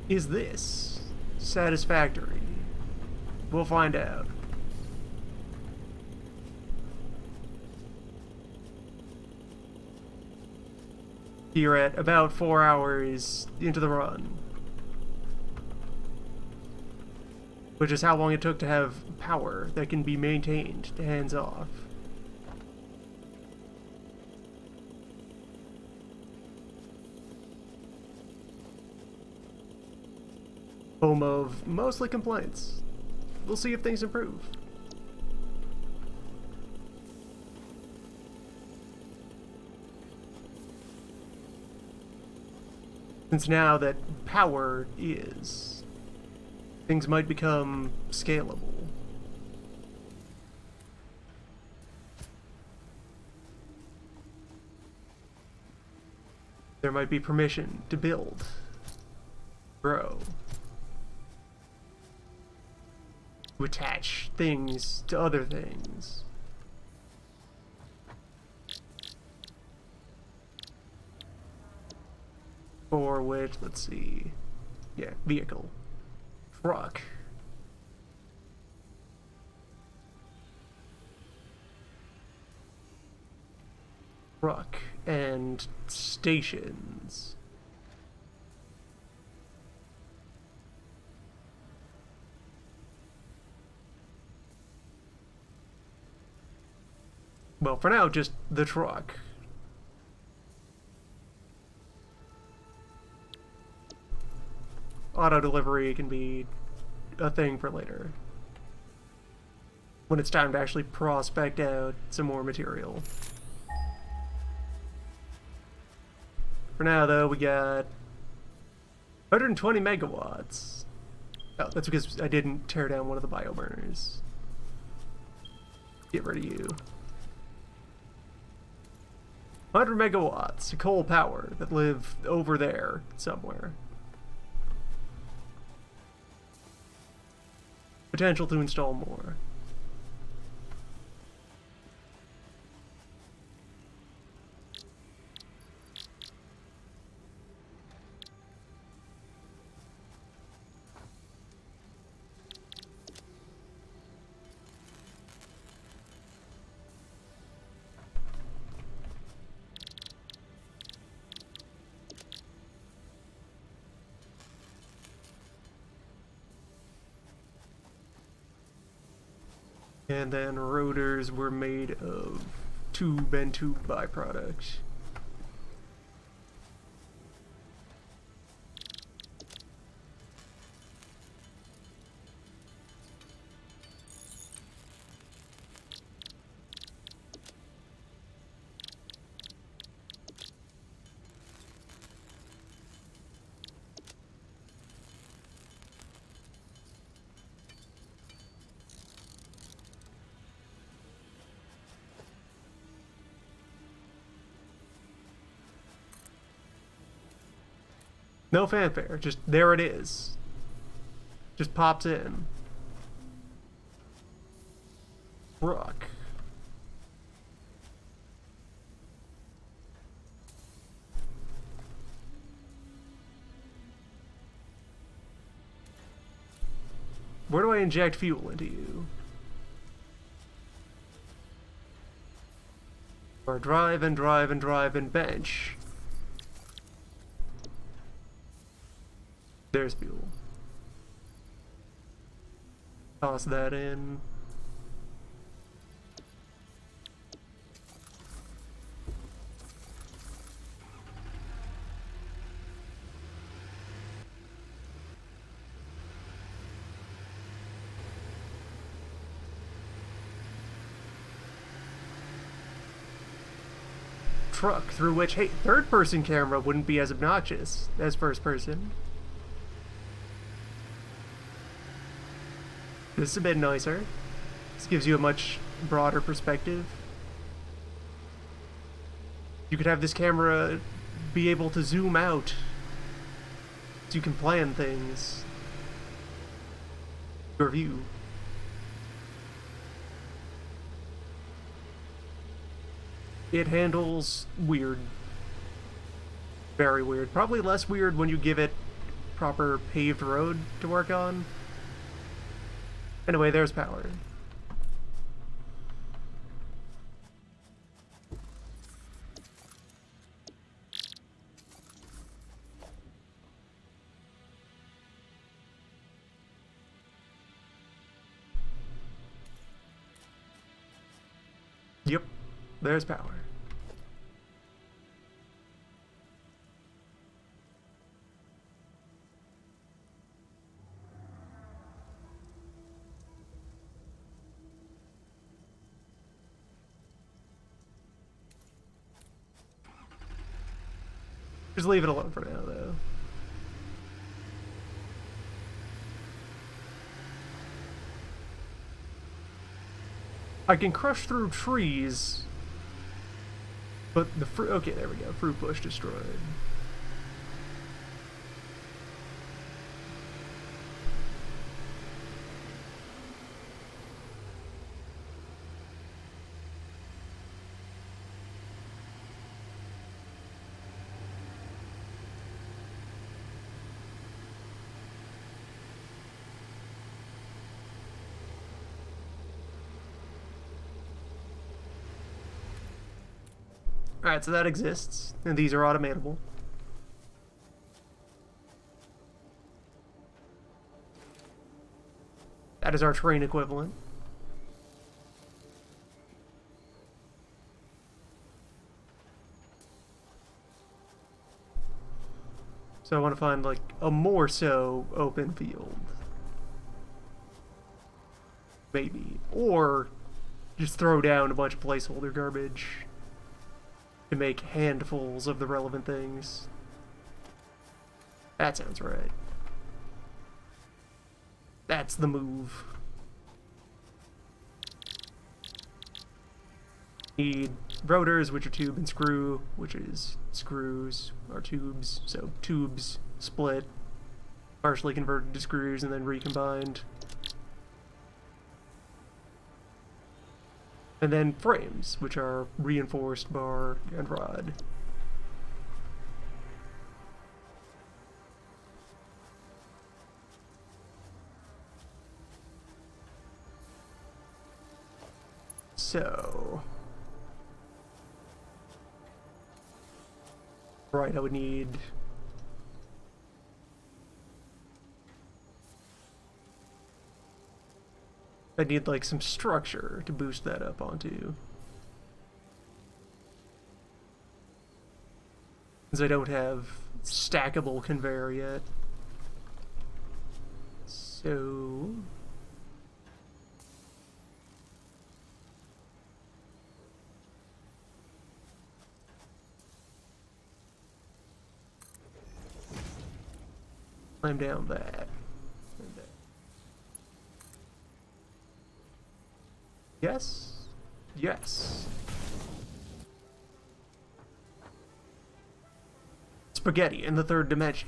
Is this satisfactory? We'll find out. You're at about 4 hours into the run, which is how long it took to have power that can be maintained to hands off. Home of mostly complaints. We'll see if things improve. Since now that power is, things might become scalable. There might be permission to build, grow, to attach things to other things. For which, let's see, yeah, vehicle, truck, and stations. Well, for now, just the truck. Auto delivery can be a thing for later, when it's time to actually prospect out some more material. For now, though, we got 120 megawatts. Oh, that's because I didn't tear down one of the bioburners. Get rid of you. 100 megawatts of coal power that live over there somewhere. Potential to install more. And then rotors were made of tube and tube byproducts. No fanfare, just there it is. Just pops in. Rock. Where do I inject fuel into you? Or drive and drive and drive and bench. There's fuel. Toss that in. Truck through which, hey, third-person camera wouldn't be as obnoxious as first-person. This is a bit nicer. This gives you a much broader perspective. You could have this camera be able to zoom out so you can plan things. Your view. It handles weird. Very weird. Probably less weird when you give it proper paved road to work on. Anyway, there's power. Yep, there's power. Just leave it alone for now, though. I can crush through trees, but the fruit... Okay, there we go. Fruit bush destroyed. Alright, so that exists, and these are automatable. That is our terrain equivalent. So I want to find, like, a more so open field. Maybe. Or just throw down a bunch of placeholder garbage to make handfuls of the relevant things. That sounds right. That's the move. Need rotors, which are tube and screw, which is screws are tubes, so tubes split, partially converted to screws, and then recombined. And then frames, which are reinforced bar and rod. So... Right, I would need... I need, like, some structure to boost that up onto. Because I don't have stackable conveyor yet. So... climb down that. Yes? Yes. Spaghetti in the third dimension.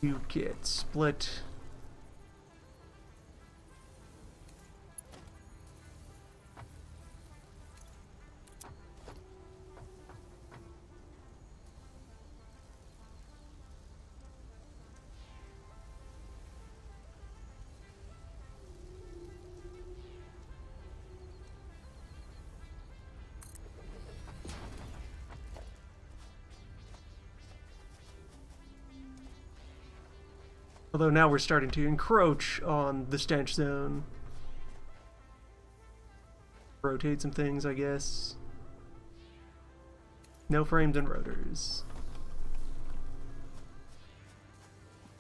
You get split. Although now we're starting to encroach on the stench zone. Rotate some things, I guess. No frames and rotors.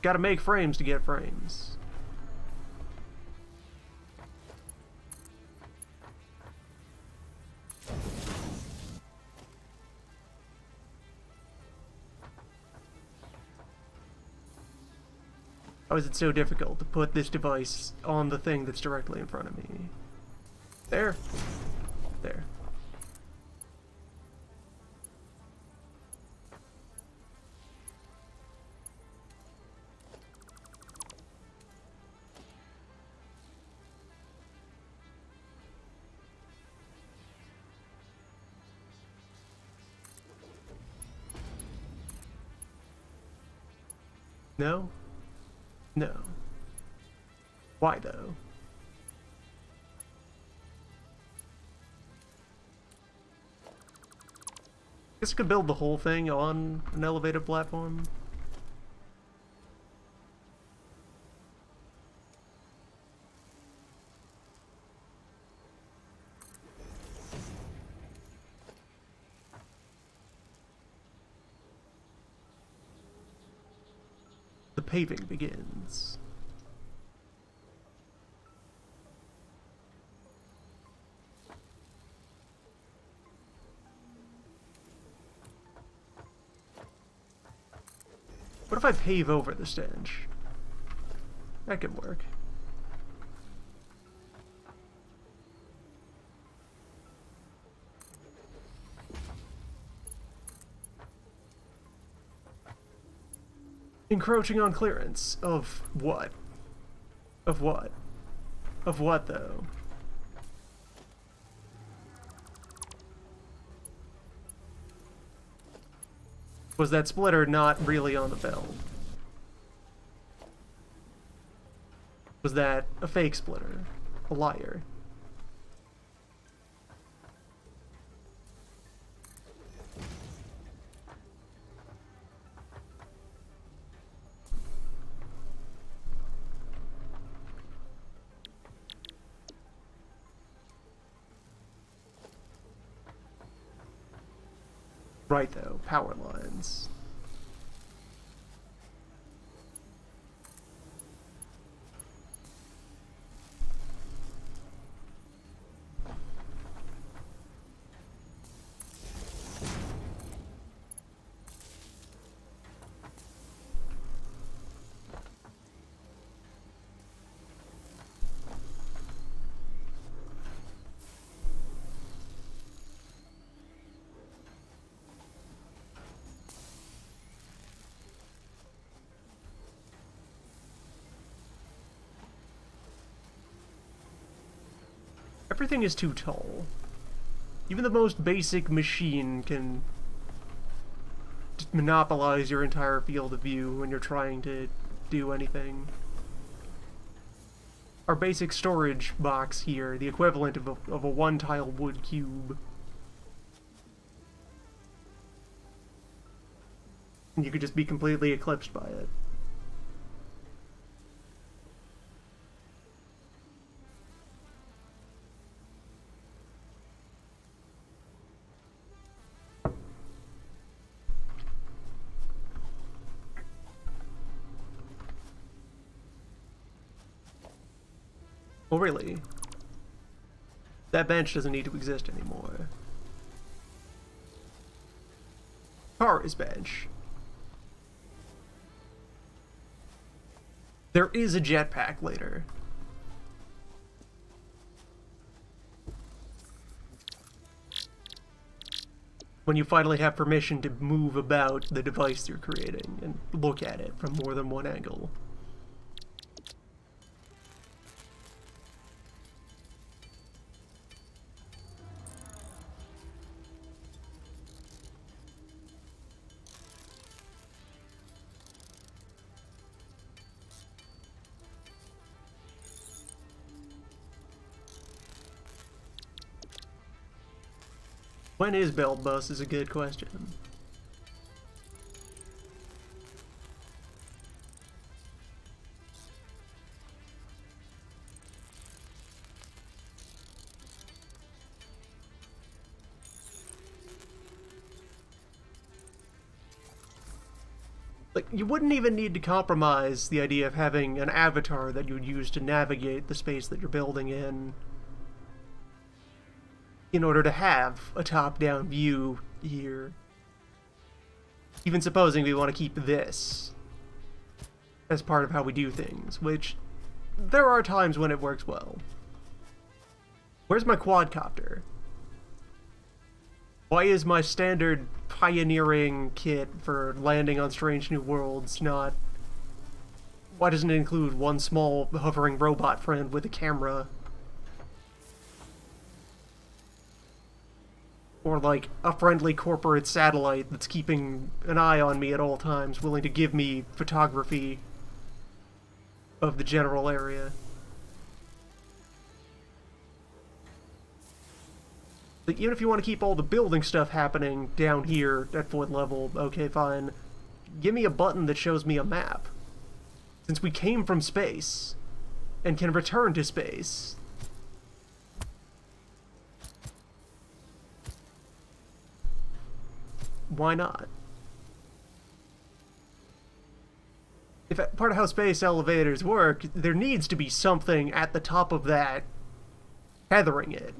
Gotta make frames to get frames. How is it so difficult to put this device on the thing that's directly in front of me? There. There. No? No. Why, though? Guess I could build the whole thing on an elevated platform. The paving begins. What if I pave over the stench? That could work. Encroaching on clearance. Of what? Of what? Of what, though? Was that splitter not really on the belt? Was that a fake splitter? A liar? Right, though. Power lines. Everything is too tall. Even the most basic machine can just monopolize your entire field of view when you're trying to do anything. Our basic storage box here, the equivalent of a one-tile wood cube. And you could just be completely eclipsed by it. Oh, really? That bench doesn't need to exist anymore. Kara's bench. There is a jetpack later. When you finally have permission to move about the device you're creating and look at it from more than one angle. When is Belt Bus is a good question. Like, you wouldn't even need to compromise the idea of having an avatar that you would use to navigate the space that you're building in order to have a top-down view here. Even supposing we want to keep this as part of how we do things, which there are times when it works well. Where's my quadcopter? Why is my standard pioneering kit for landing on strange new worlds not... Why doesn't it include one small hovering robot friend with a camera? Or like a friendly corporate satellite that's keeping an eye on me at all times, willing to give me photography of the general area. But even if you want to keep all the building stuff happening down here at foot level, okay, fine. Give me a button that shows me a map. Since we came from space and can return to space. Why not? If part of how space elevators work, there needs to be something at the top of that tethering it.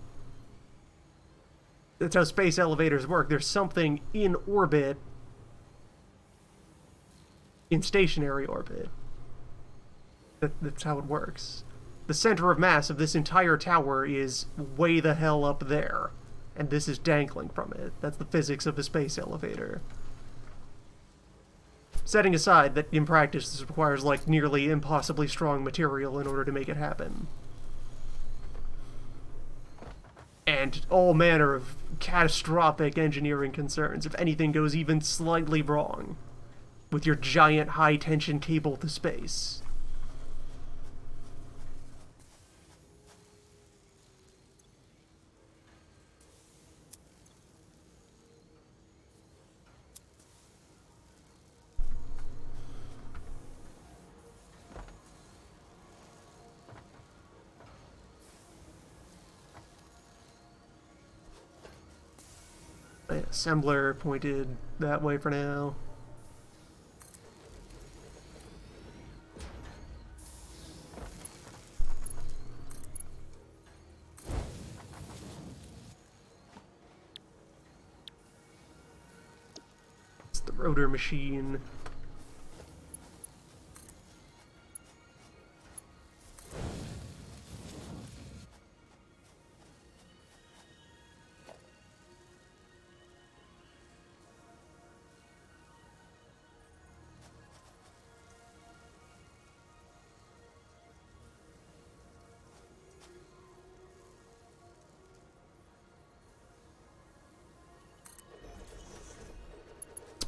That's how space elevators work. There's something in orbit, in stationary orbit. That's how it works. The center of mass of this entire tower is way the hell up there. And this is dangling from it. That's the physics of the space elevator. Setting aside that in practice this requires like nearly impossibly strong material in order to make it happen. And all manner of catastrophic engineering concerns if anything goes even slightly wrong with your giant high-tension cable to space. Assembler pointed that way for now. It's the rotor machine.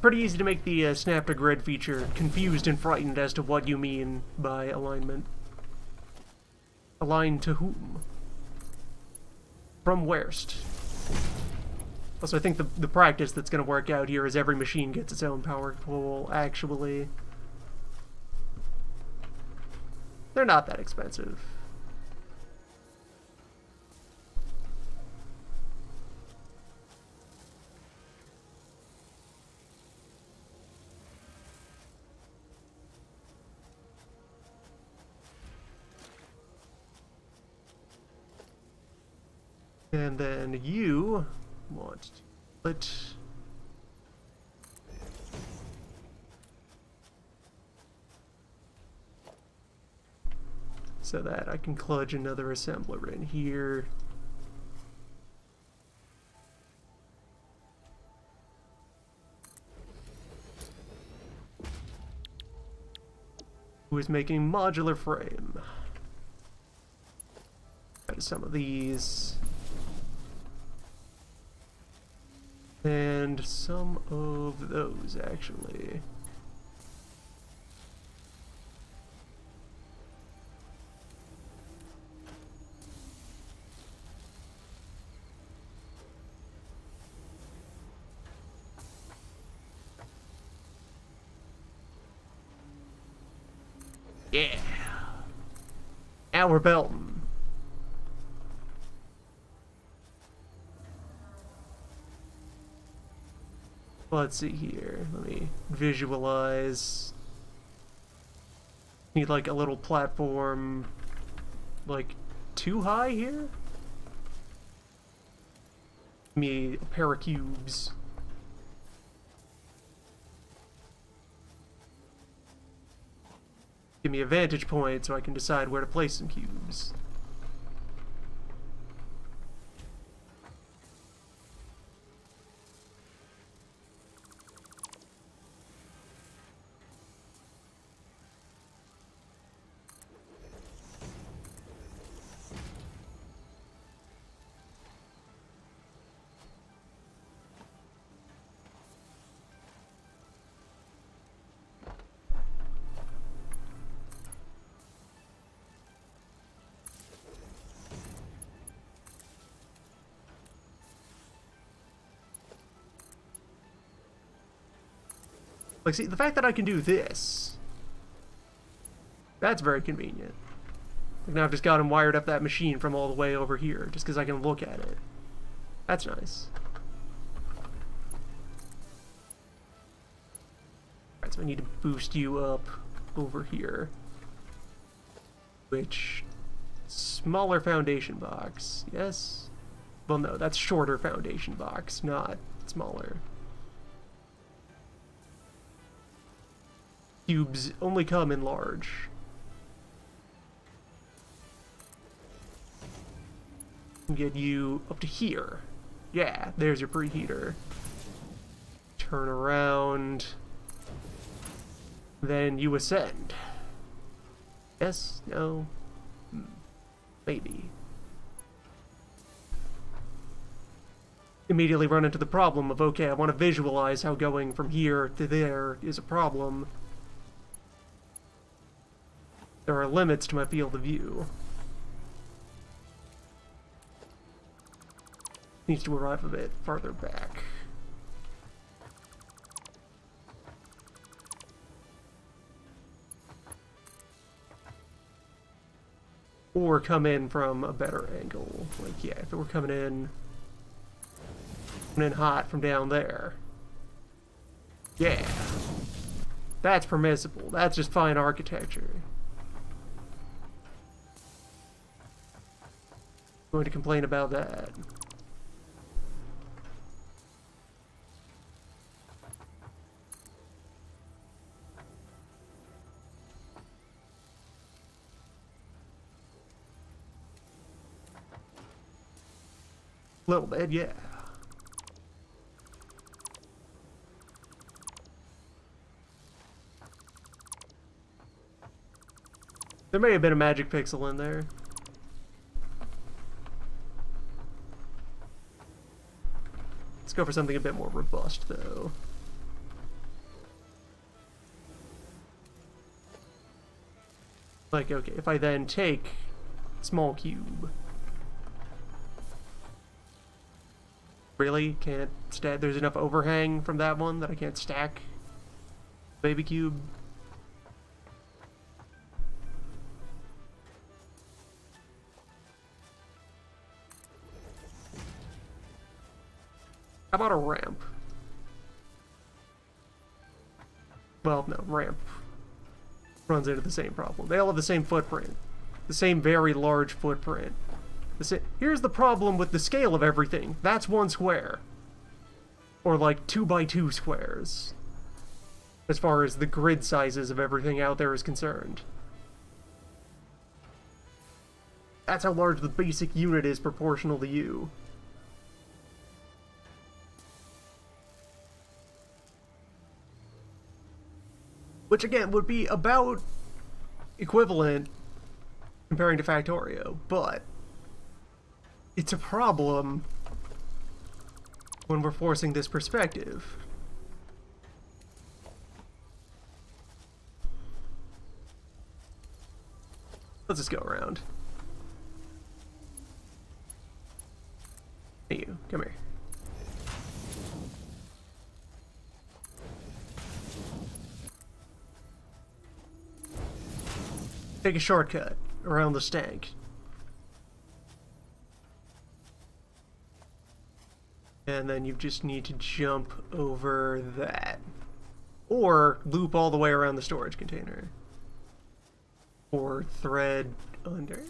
Pretty easy to make the snap to grid feature confused and frightened as to what you mean by alignment. Align to whom? From wherest? Also, I think the practice that's going to work out here is every machine gets its own power pole, actually. They're not that expensive. And then you want to put so that I can kludge another assembler in here. Who is making modular frame? Got some of these. And some of those, actually. Yeah. Now we're belting. Let's see here. Let me visualize. Need like a little platform, like too high here? Give me a pair of cubes. Give me a vantage point so I can decide where to place some cubes. Like, see, the fact that I can do this, that's very convenient. Like, now I've just got him wired up that machine from all the way over here, just because I can look at it. That's nice. Alright, so I need to boost you up over here. Which... smaller foundation box, yes? Well, no, that's shorter foundation box, not smaller. Cubes only come in large. Get you up to here. Yeah, there's your preheater. Turn around. Then you ascend. Yes? No? Maybe. Immediately run into the problem of, okay, I want to visualize how going from here to there is a problem. There are limits to my field of view. Needs to arrive a bit farther back. Or come in from a better angle. Like, yeah, if it were coming in hot from down there. Yeah. That's permissible. That's just fine architecture. Going to complain about that. A little bit, yeah. There may have been a magic pixel in there. Let's go for something a bit more robust, though. Like, okay, if I then take small cube. Really? Can't stack? There's enough overhang from that one that I can't stack baby cube? How about a ramp? Well, no, ramp runs into the same problem. They all have the same footprint. The same very large footprint. Here's the problem with the scale of everything. That's one square. Or like 2x2 squares. As far as the grid sizes of everything out there is concerned. That's how large the basic unit is proportional to you. Which again would be about equivalent comparing to Factorio, but it's a problem when we're forcing this perspective. Let's just go around. Hey you, come here. Take a shortcut around the stank. And then you just need to jump over that. Or loop all the way around the storage container. Or thread under.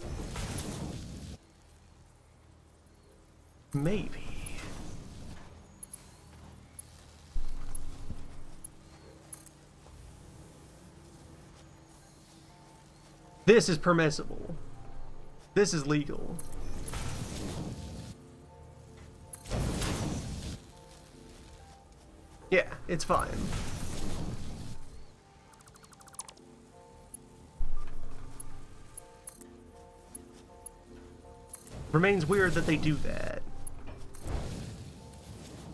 Maybe. This is permissible. This is legal. Yeah, it's fine. Remains weird that they do that.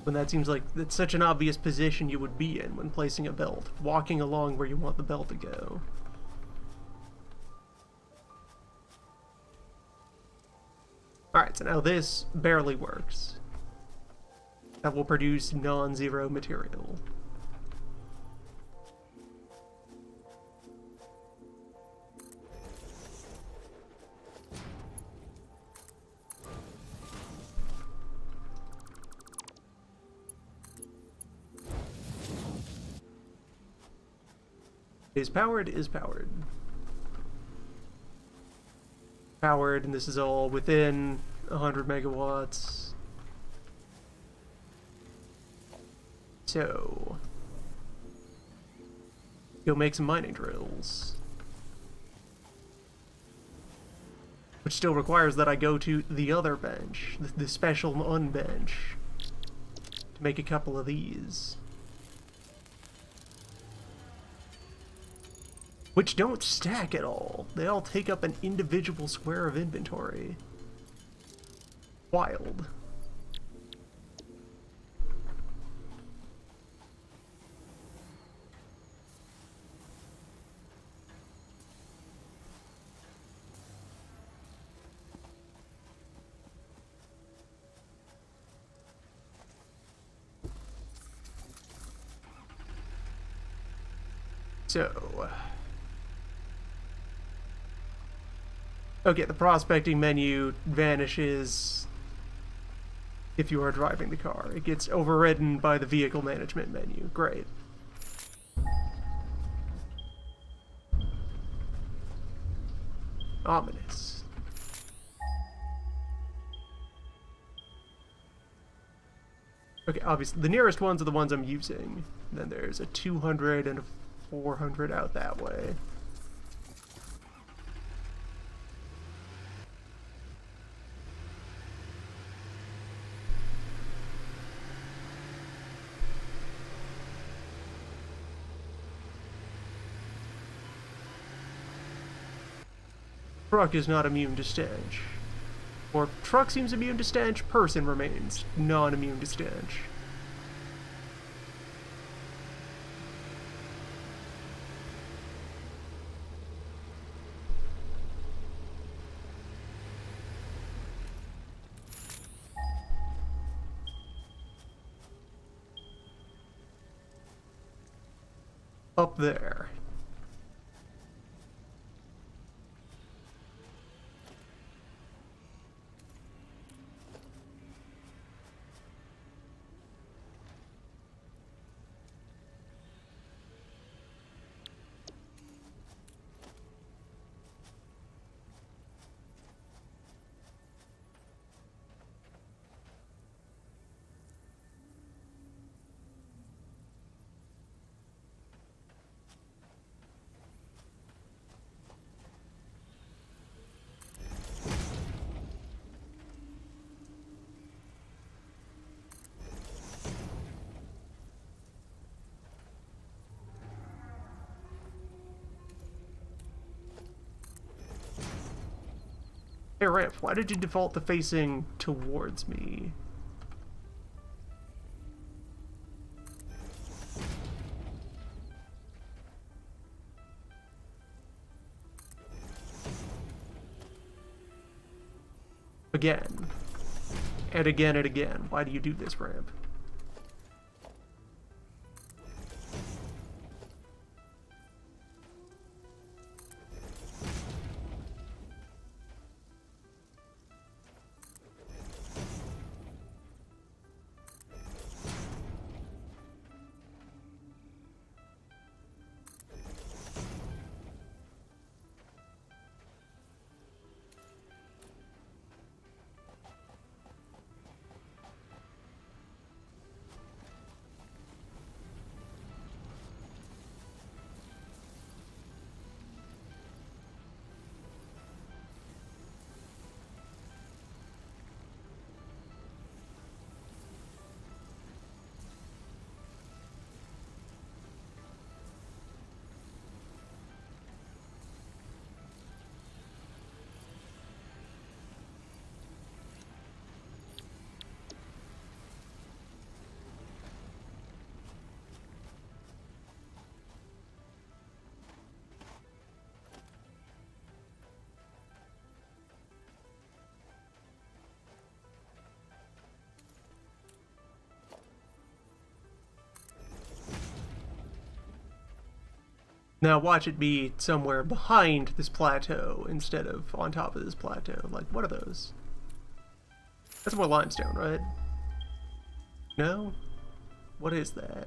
When that seems like that's such an obvious position you would be in when placing a belt, walking along where you want the belt to go. Alright, so now this barely works. That will produce non-zero material. Is powered, is powered. Powered, and this is all within 100 megawatts. So, go make some mining drills. Which still requires that I go to the other bench, the special unbench, to make a couple of these. Which don't stack at all. They all take up an individual square of inventory. Wild. So... okay, the prospecting menu vanishes if you are driving the car. It gets overridden by the vehicle management menu. Great. Ominous. Okay, obviously, the nearest ones are the ones I'm using. Then there's a 200 and a 400 out that way. Truck is not immune to stench. Or truck seems immune to stench, person remains non-immune to stench. Up there. Hey Ramp, why did you default to facing towards me? Again. And again and again. Why do you do this, Ramp? Now watch it be somewhere behind this plateau instead of on top of this plateau. Like, what are those? That's more limestone, right? No? What is that?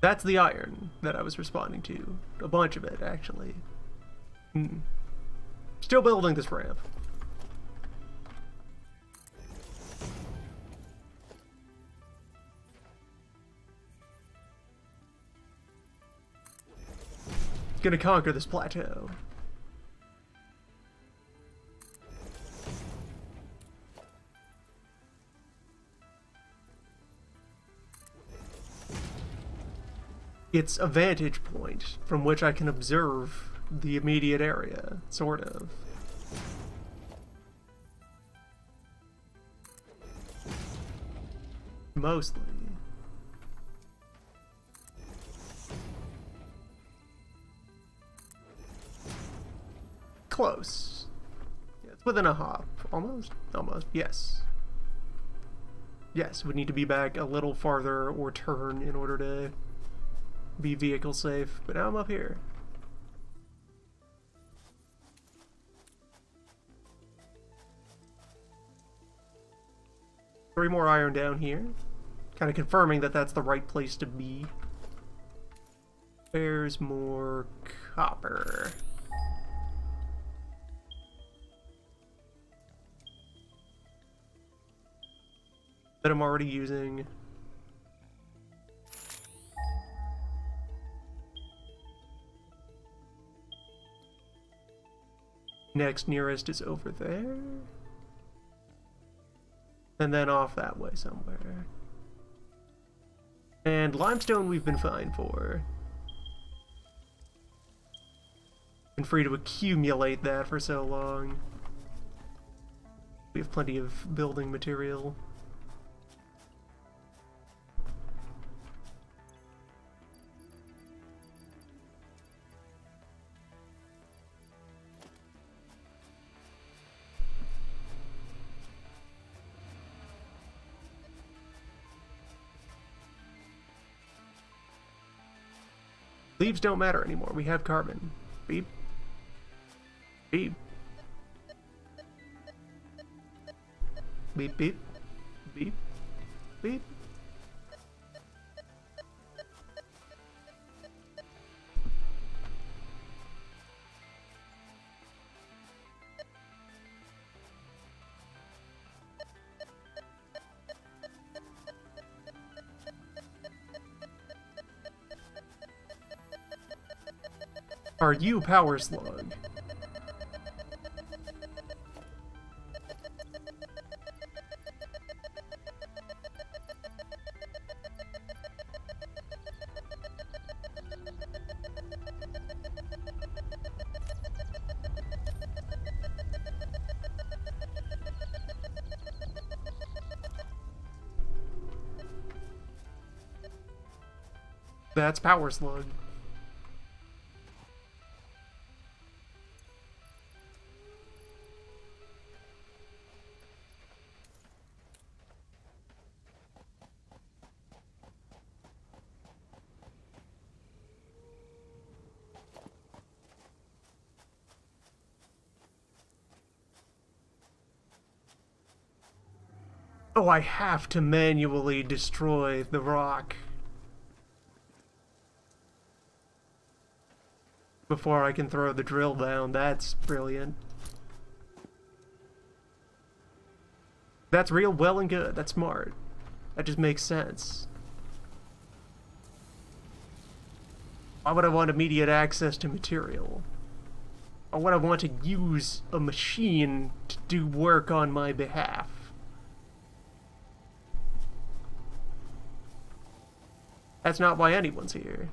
That's the iron that I was responding to. A bunch of it, actually. Still building this ramp. Gonna conquer this plateau. It's a vantage point from which I can observe the immediate area, sort of. Mostly. Close. Yeah, it's within a hop. Almost? Almost. Yes. Yes, would need to be back a little farther or turn in order to be vehicle safe, but now I'm up here. Three more iron down here. Kind of confirming that that's the right place to be. There's more copper. That I'm already using. Next nearest is over there. And then off that way somewhere. And limestone we've been fine for. Been free to accumulate that for so long. We have plenty of building material. Leaves don't matter anymore. We have carbon. Beep. Beep. Beep, beep. Beep. Beep. Are you Power Slug? That's Power Slug. Oh, I have to manually destroy the rock before I can throw the drill down. That's brilliant. That's real well and good. That's smart. That just makes sense. Why would I want immediate access to material? Or would I want to use a machine to do work on my behalf? That's not why anyone's here.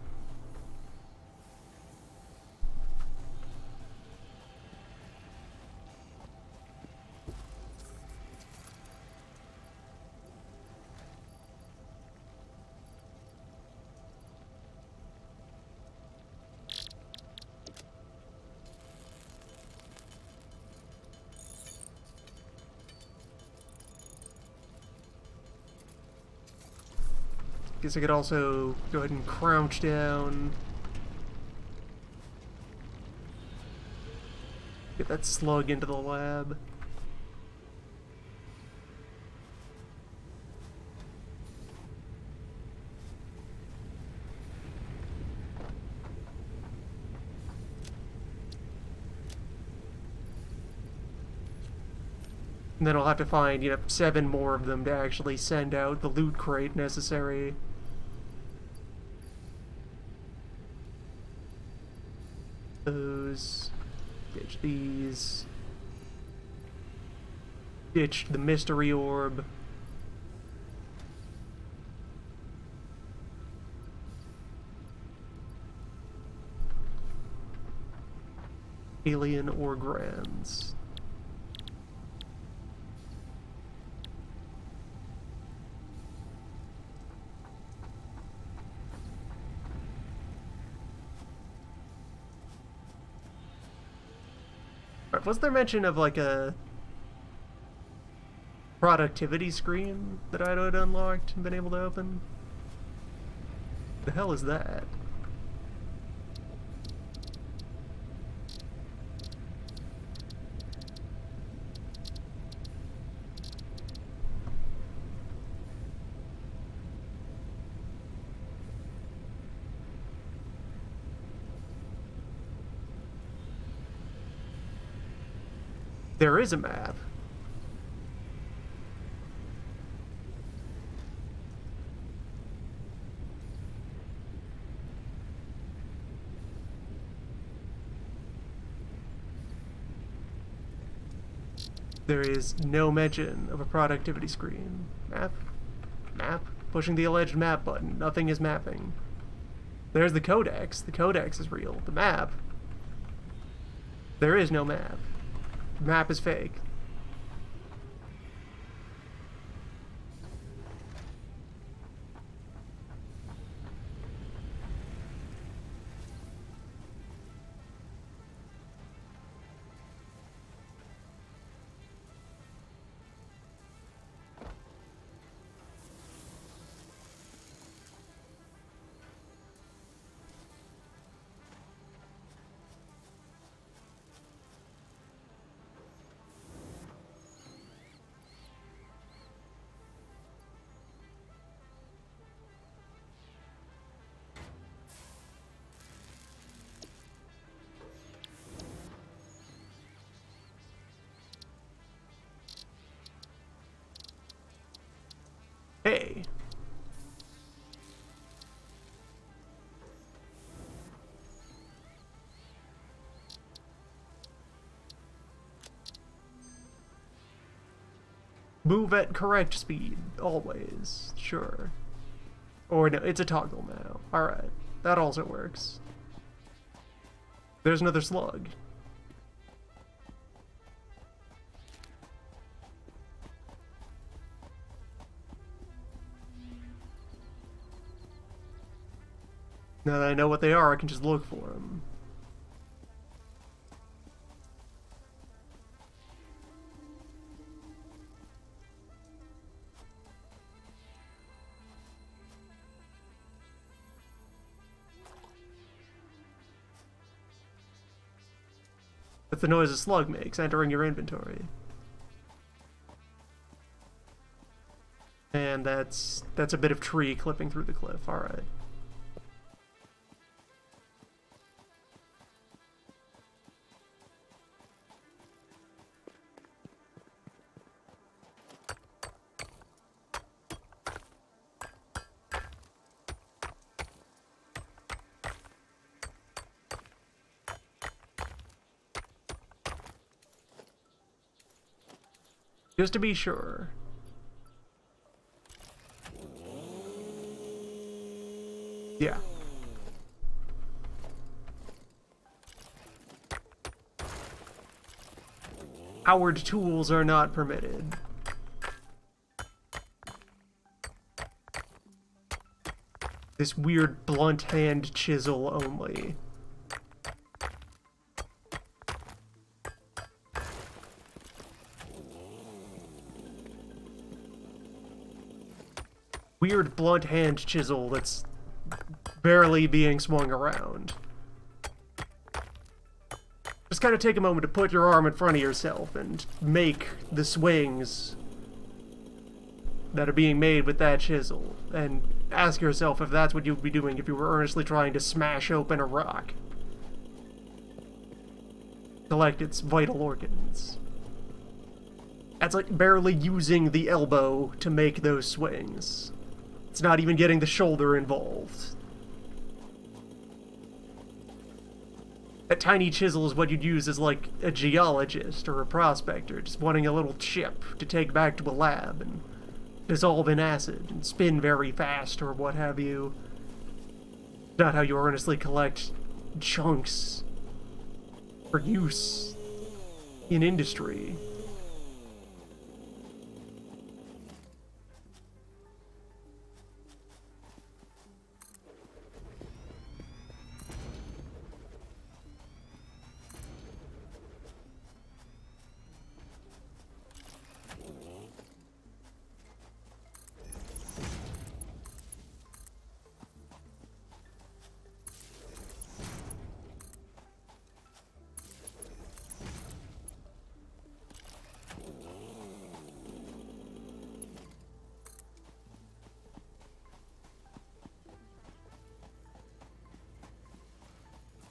Guess I could also go ahead and crouch down. Get that slug into the lab. And then I'll have to find, 7 more of them to actually send out the loot crate necessary. Those. Ditch these. Ditch the mystery orb. Alien orgrams. Was there mention of like a productivity screen that I'd unlocked and been able to open? The hell is that? There is a map. There is no mention of a productivity screen. Map? Map? Pushing the alleged map button. Nothing is mapping. There's the codex. The codex is real. The map. There is no map. The map is fake. Hey. Move at correct speed, always. Sure. Or no, it's a toggle now. Alright, that also works. There's another slug. Now that I know what they are, I can just look for them. That's the noise a slug makes entering your inventory. And that's a bit of tree clipping through the cliff. Alright. Just to be sure. Yeah. Powered tools are not permitted. This weird blunt hand chisel only. Weird blunt hand chisel that's barely being swung around. Just kind of take a moment to put your arm in front of yourself and make the swings that are being made with that chisel, and ask yourself if that's what you would be doing if you were earnestly trying to smash open a rock. Collect its vital organs. That's like barely using the elbow to make those swings. It's not even getting the shoulder involved. That tiny chisel is what you'd use as like a geologist or a prospector, just wanting a little chip to take back to a lab and dissolve in acid and spin very fast or what have you. Not how you earnestly collect chunks for use in industry.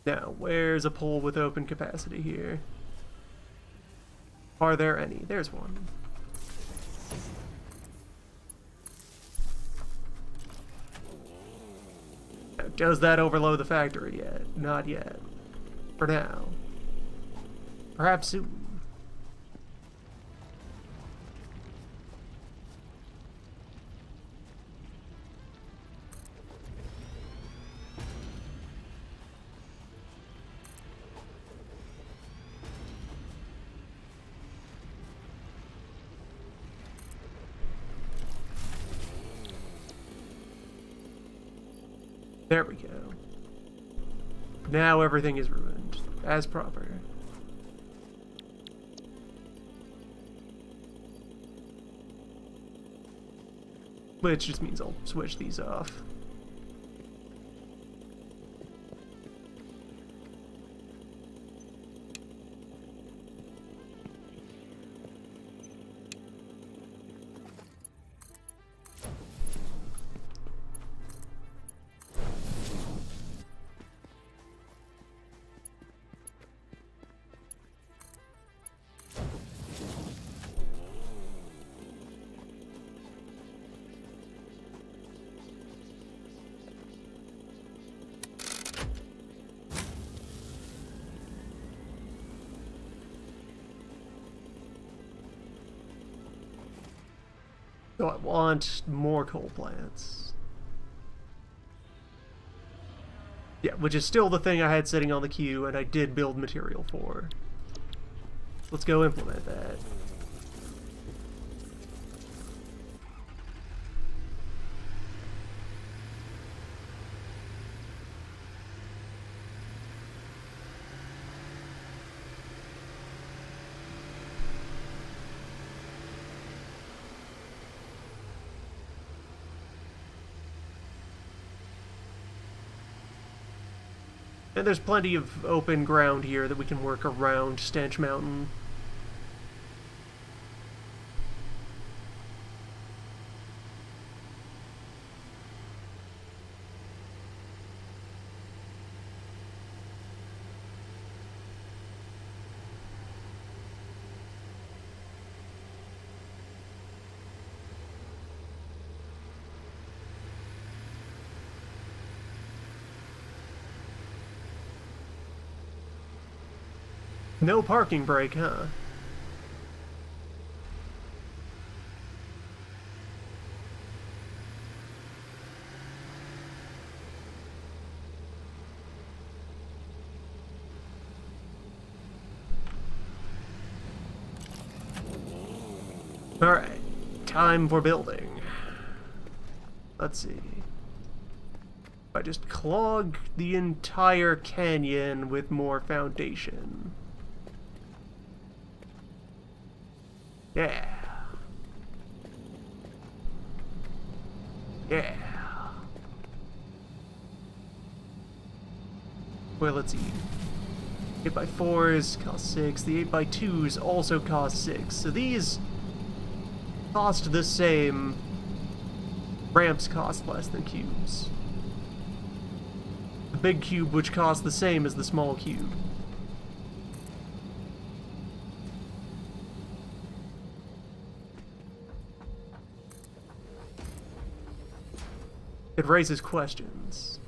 Now, where's a pole with open capacity here? Are there any? There's one. Now, does that overload the factory yet? Not yet. For now. Perhaps soon. There we go. Now everything is ruined, as proper. Which just means I'll switch these off. So I want more coal plants. Yeah, which is still the thing I had sitting on the queue, and I did build material for. Let's go implement that. And there's plenty of open ground here that we can work around Stench Mountain. No parking brake, huh? Alright, time for building. Let's see. If I just clog the entire canyon with more foundation. Yeah. Yeah. Well, let's see. 8x4s cost 6. The 8x2s also cost 6. So these cost the same. Ramps cost less than cubes. The big cube, which costs the same as the small cube. It raises questions.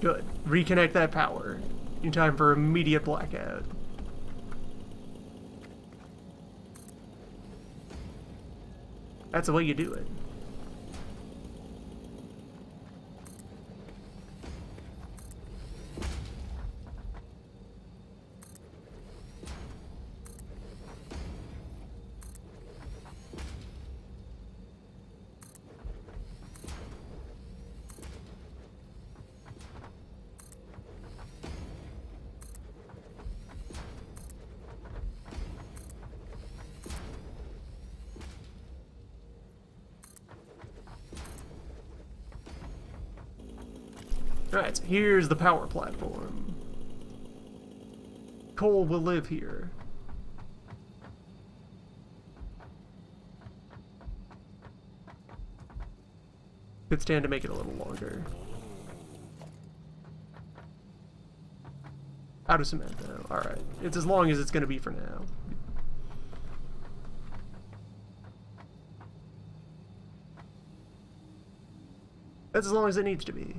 Good. Reconnect that power in time for immediate blackout. That's the way you do it. Alright, so here's the power platform. Cole will live here. Could stand to make it a little longer. Out of cement, though. Alright. It's as long as it's going to be for now. That's as long as it needs to be.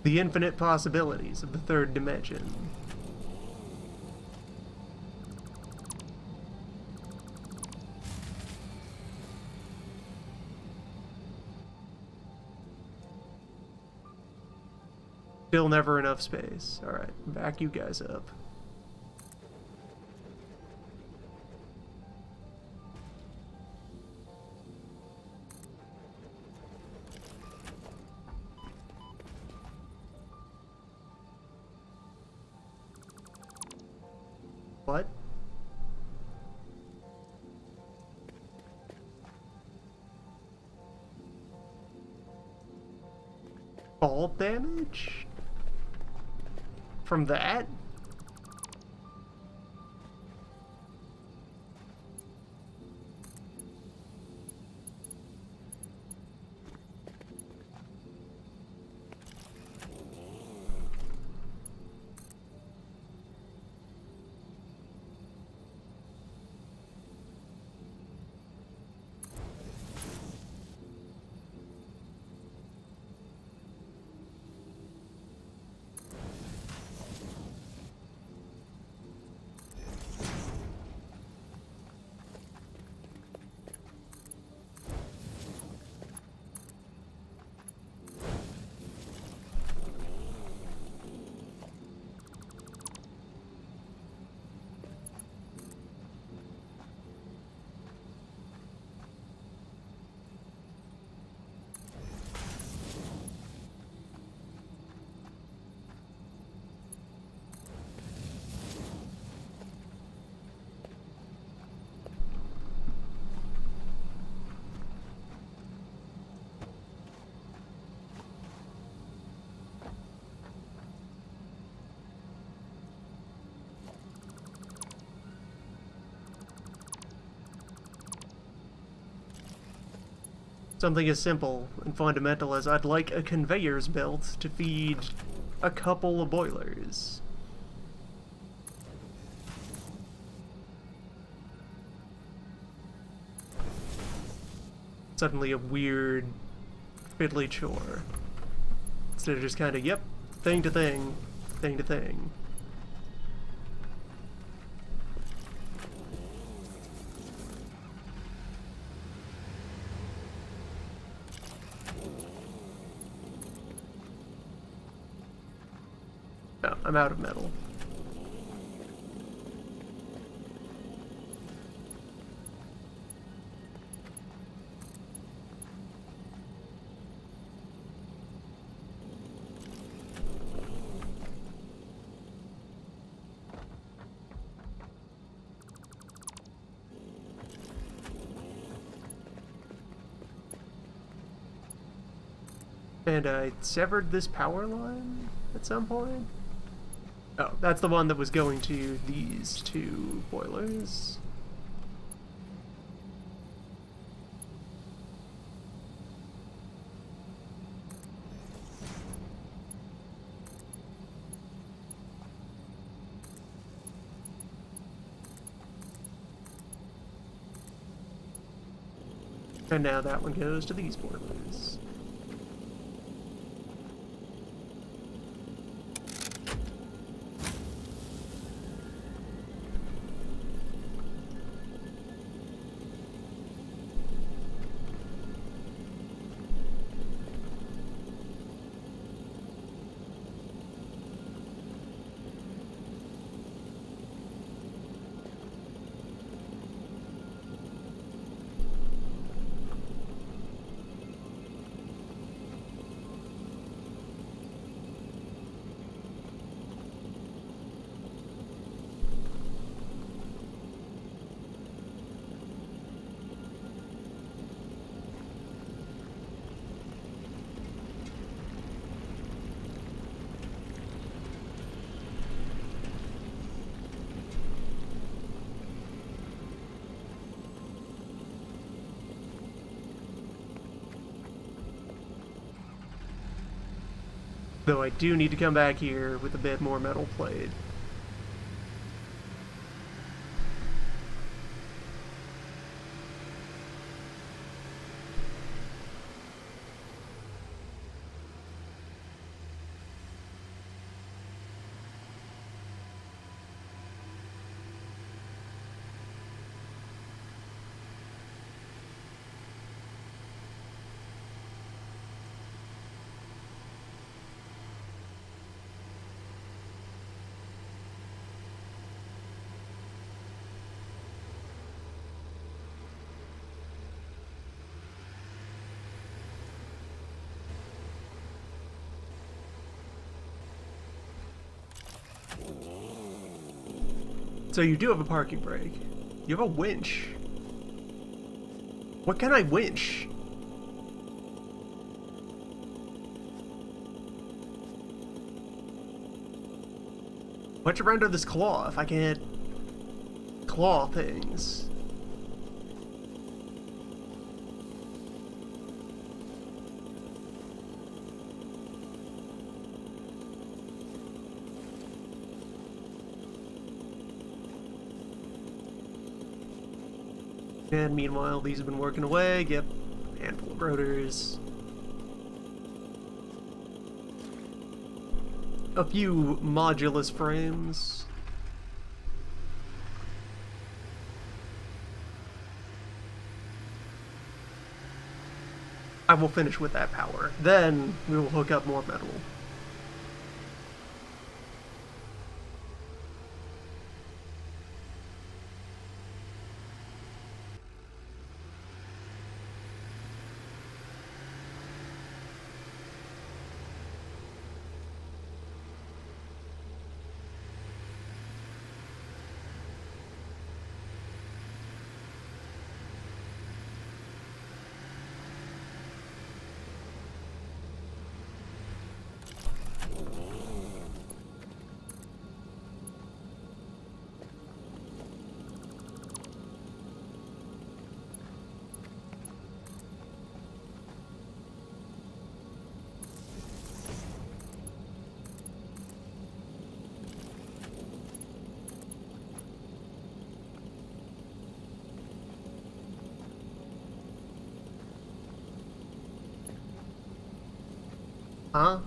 The infinite possibilities of the third dimension. Still never enough space. Alright, back you guys up. What? Fall damage? From that? Something as simple and fundamental as I'd like a conveyor's belt to feed a couple of boilers. Suddenly a weird, fiddly chore. Instead of just kind of, yep, thing to thing, thing to thing. Oh, I'm out of metal. And I severed this power line at some point? Oh, that's the one that was going to these two boilers. And now that one goes to these boilers. Though I do need to come back here with a bit more metal plate. So you do have a parking brake. You have a winch. What can I winch? Why'd you render this claw if I can't claw things? And meanwhile, these have been working away. Yep, handful of rotors. A few modulus frames. I will finish with that power. Then we will hook up more metal. Huh?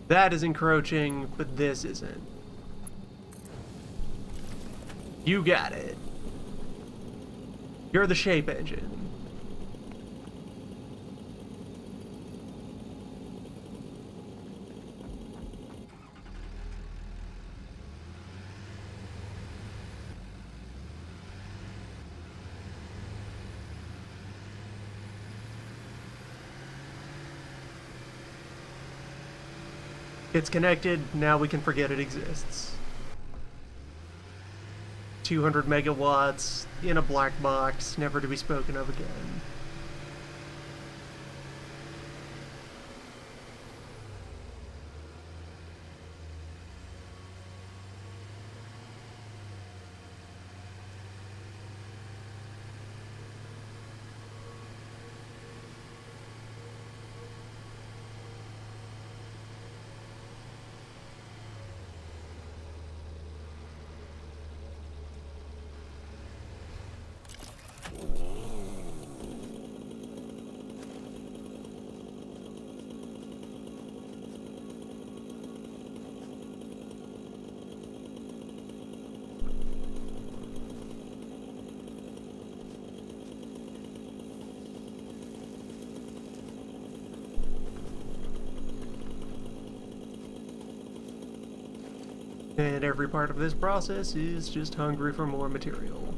That is encroaching, but this isn't. You got it. You're the shape engine. It's connected, now we can forget it exists. 200 megawatts in a black box, never to be spoken of again. And every part of this process is just hungry for more material.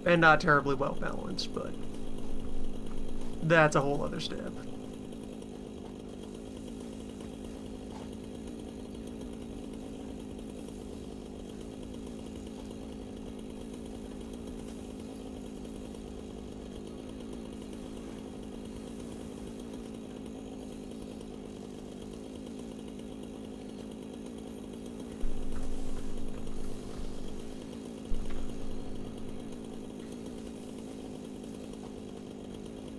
And not terribly well balanced, but that's a whole other step.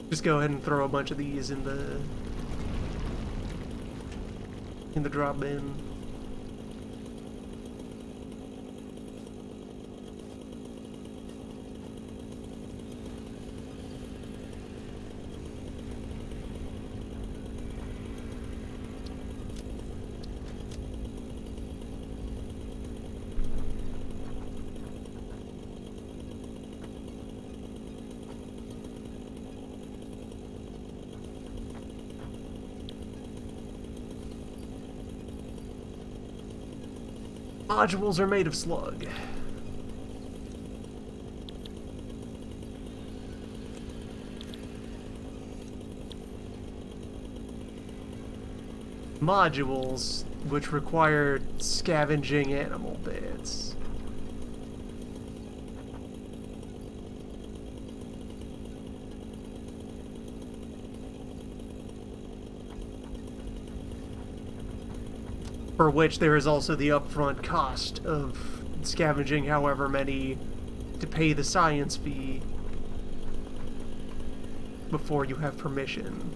Just go ahead and throw a bunch of these in the drop bin. Modules are made of slug. Modules which require scavenging animal bits. For which there is also the upfront cost of scavenging however many to pay the science fee before you have permission.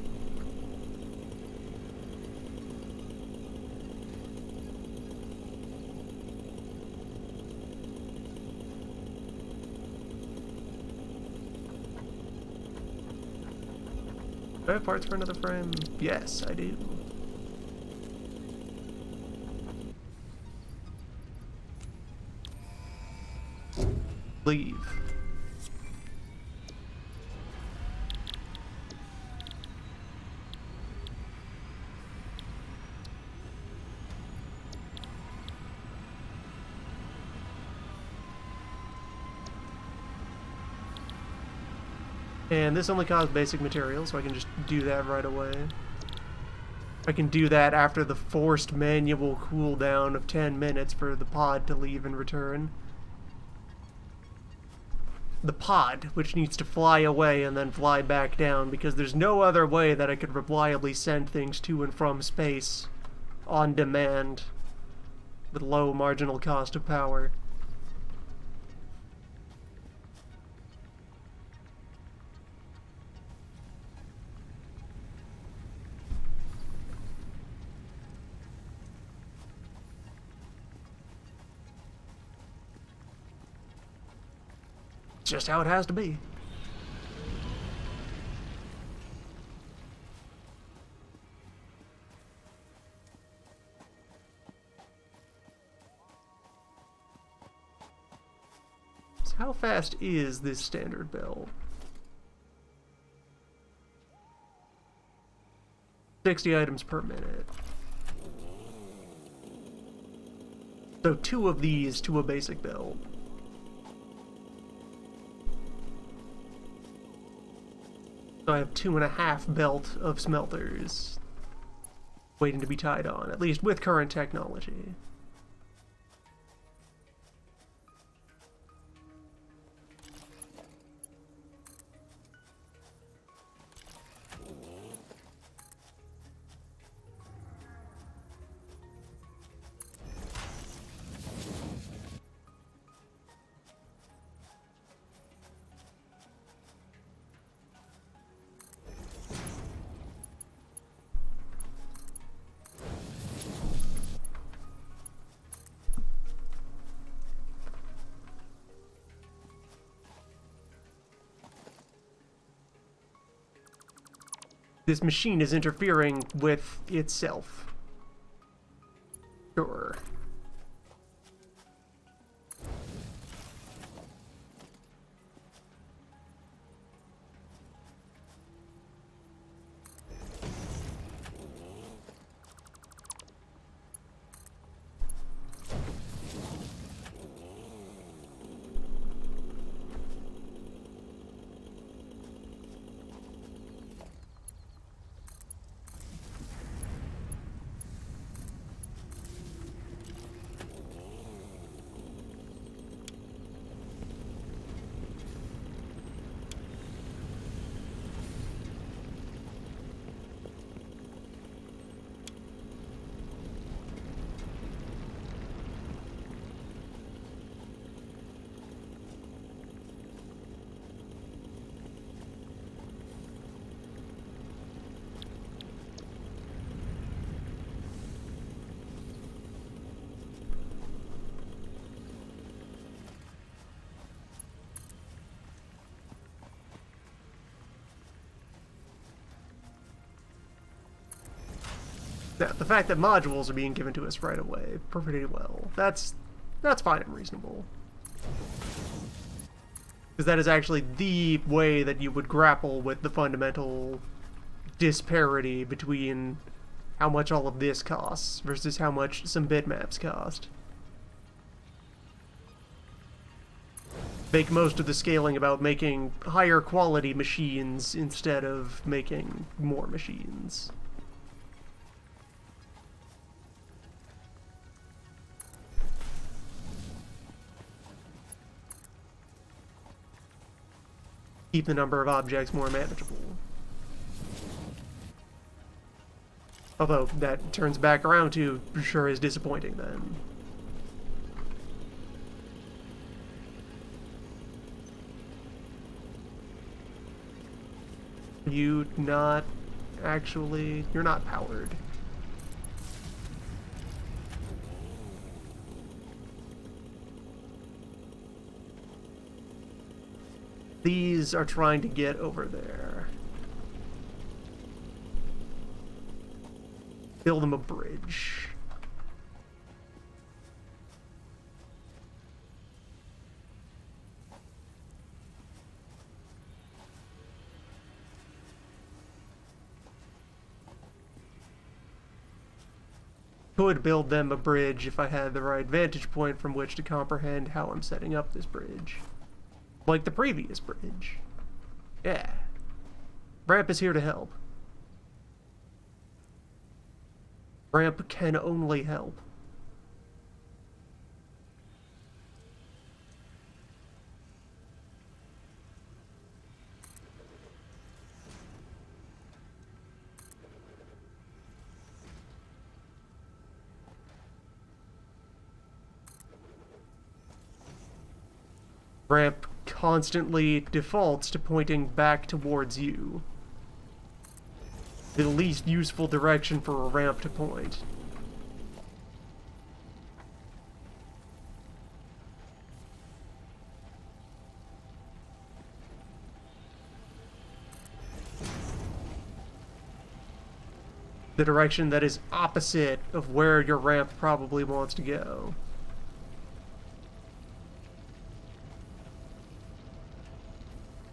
Do I have parts for another frame? Yes, I do. Leave. And this only costs basic materials, so I can just do that right away. I can do that after the forced manual cooldown of 10 minutes for the pod to leave and return. The pod, which needs to fly away and then fly back down, because there's no other way that I could reliably send things to and from space on demand with low marginal cost of power. just how it has to be. So how fast is this standard build? 60 items per minute. So 2 of these to a basic build. So I have 2.5 belt of smelters waiting to be tied on, at least with current technology. This machine is interfering with itself. Sure. Now, the fact that modules are being given to us right away pretty well, that's fine and reasonable. Because that is actually the way that you would grapple with the fundamental disparity between how much all of this costs versus how much some bitmaps cost. Make most of the scaling about making higher quality machines instead of making more machines. Keep the number of objects more manageable. Although, that turns back around to sure is disappointing then. You not actually... You're not powered. These are trying to get over there. Build them a bridge. Could build them a bridge if I had the right vantage point from which to comprehend how I'm setting up this bridge. Like the previous bridge. Yeah. Ramp is here to help. Ramp can only help. Ramp constantly defaults to pointing back towards you. The least useful direction for a ramp to point. the direction that is opposite of where your ramp probably wants to go.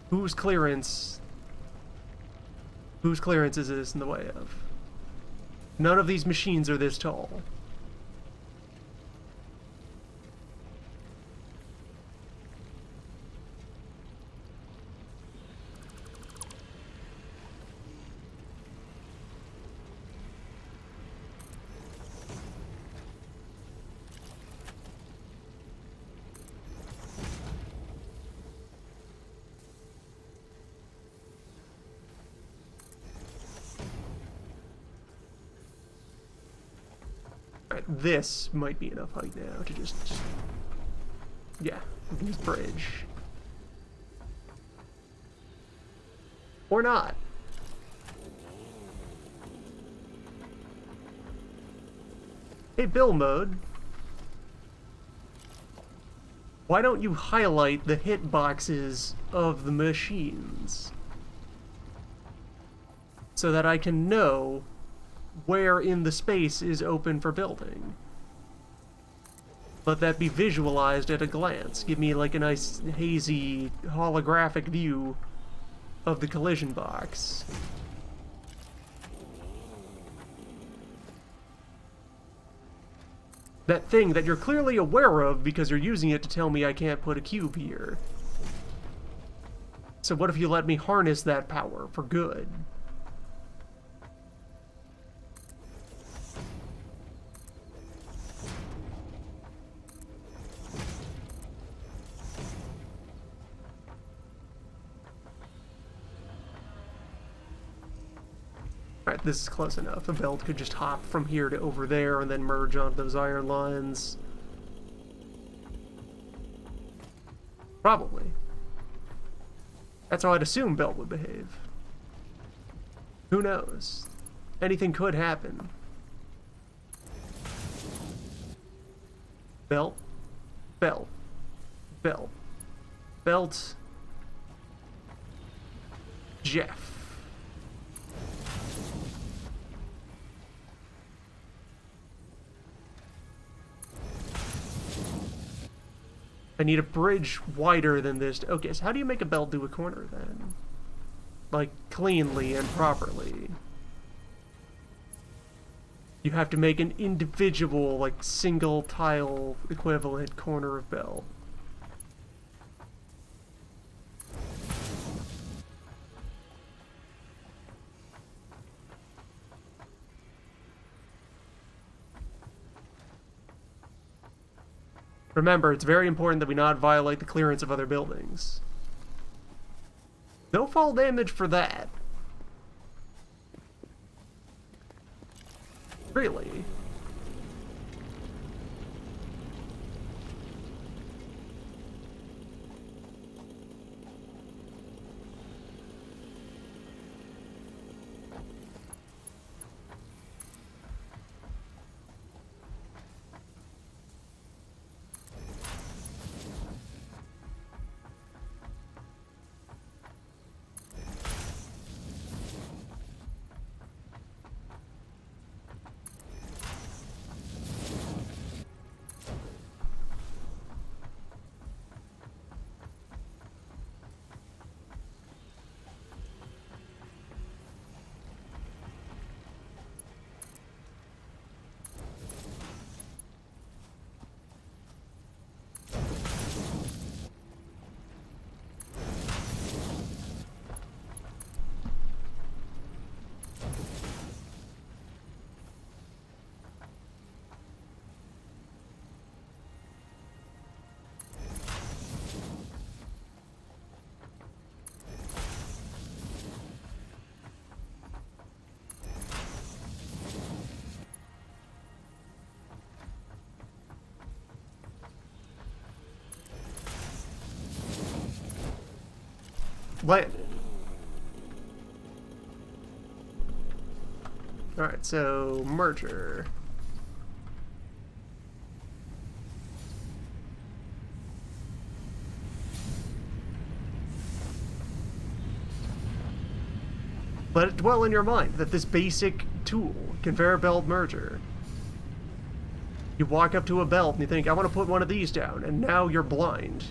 Whose clearance is this in the way of? None of these machines are this tall. This might be enough height now to just yeah, use bridge. Or not. Hey, Bill mode. Why don't you highlight the hitboxes of the machines so that I can know where in the space is open for building? Let that be visualized at a glance. Give me like a nice hazy holographic view of the collision box. That thing that you're clearly aware of because you're using it to tell me I can't put a cube here. So what if you let me harness that power for good? Alright, this is close enough. A belt could just hop from here to over there and then merge onto those iron lines. Probably. That's how I'd assume belt would behave. Who knows? Anything could happen. Belt. Belt. Belt. Belt. Jeff. I need a bridge wider than this. Okay, so how do you make a belt do a corner then? Like, cleanly and properly. You have to make an individual, like, single tile equivalent corner of belt. Remember, it's very important that we not violate the clearance of other buildings. No fall damage for that. Really? What? Alright, so merger. let it dwell in your mind that this basic tool, conveyor belt merger, you walk up to a belt and you think, I want to put one of these down, and now you're blind.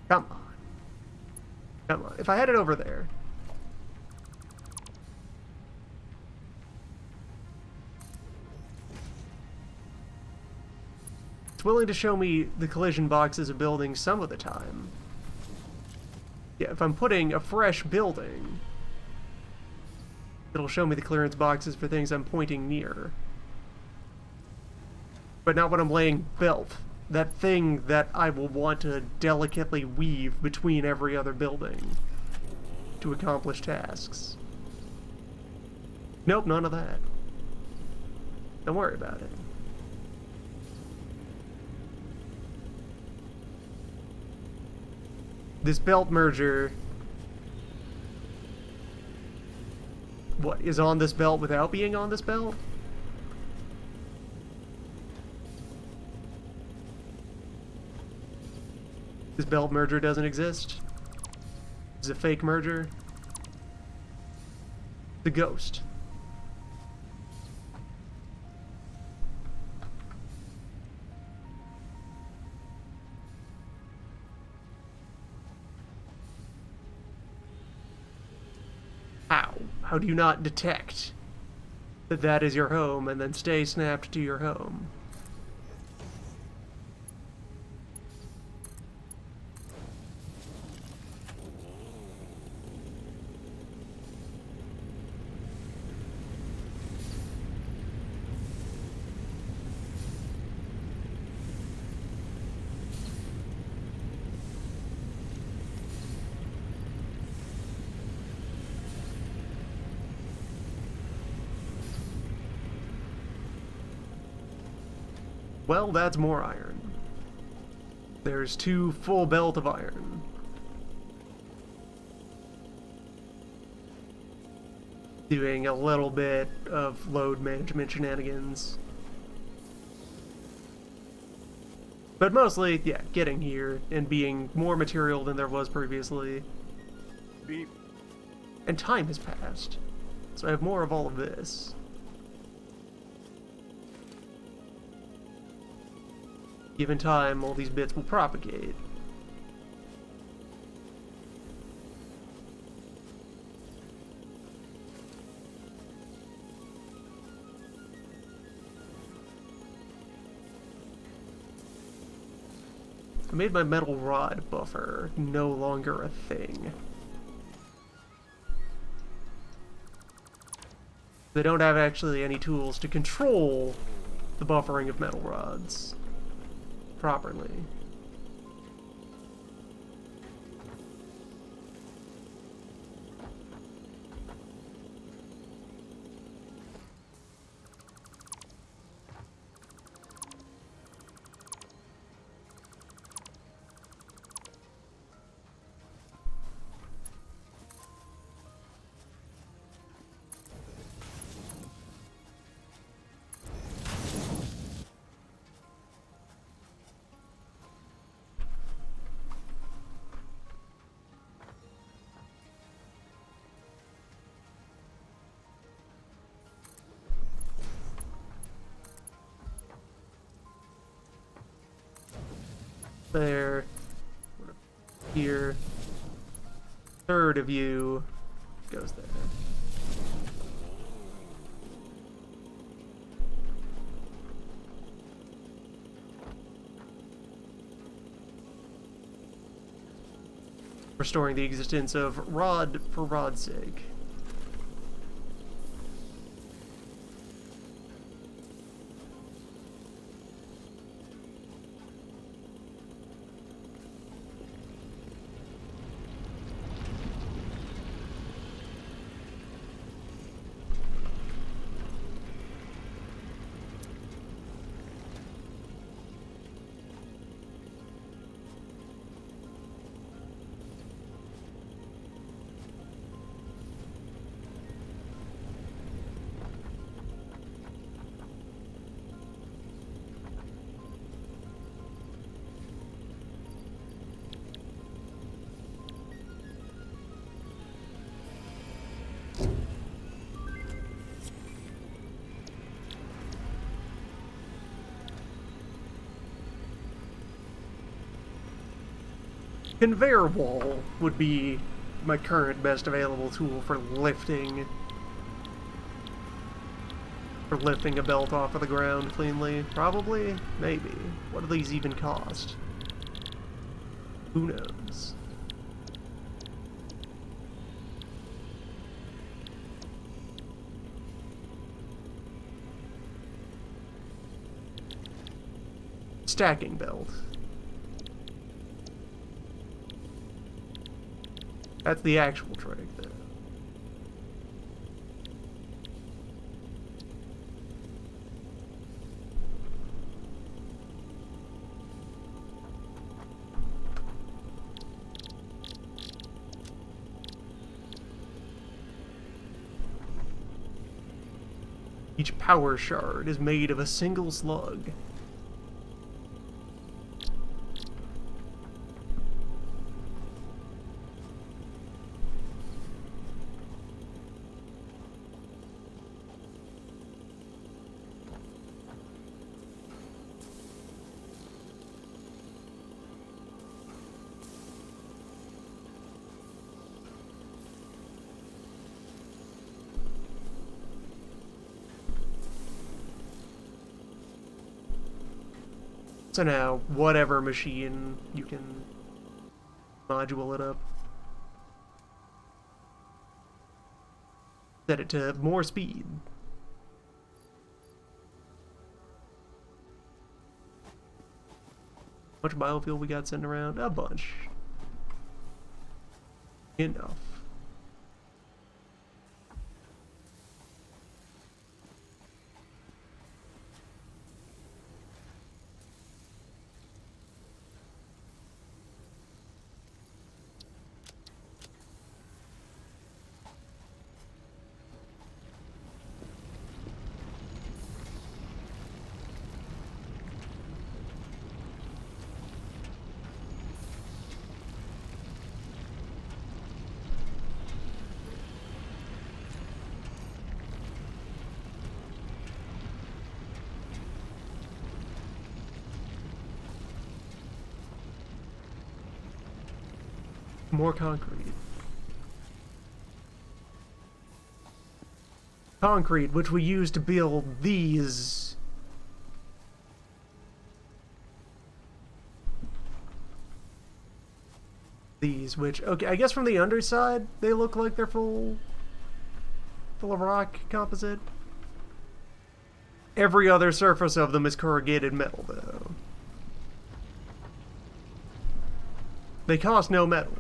Come on. Come on. If I had it over there. It's willing to show me the collision boxes of buildings some of the time. Yeah, if I'm putting a fresh building, it'll show me the clearance boxes for things I'm pointing near. But not when I'm laying belt. That thing that I will want to delicately weave between every other building to accomplish tasks. Nope, none of that. Don't worry about it. This belt merger... What, is on this belt without being on this belt? This belt merger doesn't exist. It's a fake merger. The ghost. How? How do you not detect that that is your home and then stay snapped to your home? Well, that's more iron. There's 2 full belt of iron. Doing a little bit of load management shenanigans. But mostly, yeah, getting here and being more material than there was previously. Beep. And time has passed, so I have more of all of this. Given time, all these bits will propagate. I made my metal rod buffer no longer a thing. They don't have actually any tools to control the buffering of metal rods properly. There, here, third of you goes there. restoring the existence of rod for rod's sake. Conveyor wall would be my current best available tool for lifting a belt off of the ground cleanly. Probably? Maybe. What do these even cost? Who knows? Stacking belt. That's the actual trick, though. Each power shard is made of a single slug. So now, whatever machine, you can module it up. Set it to more speed. How much biofuel we got sitting around? A bunch. Enough. More concrete. Concrete, which we use to build these. Which, okay, I guess from the underside, they look like they're full of rock composite. Every other surface of them is corrugated metal, though. They cost no metal.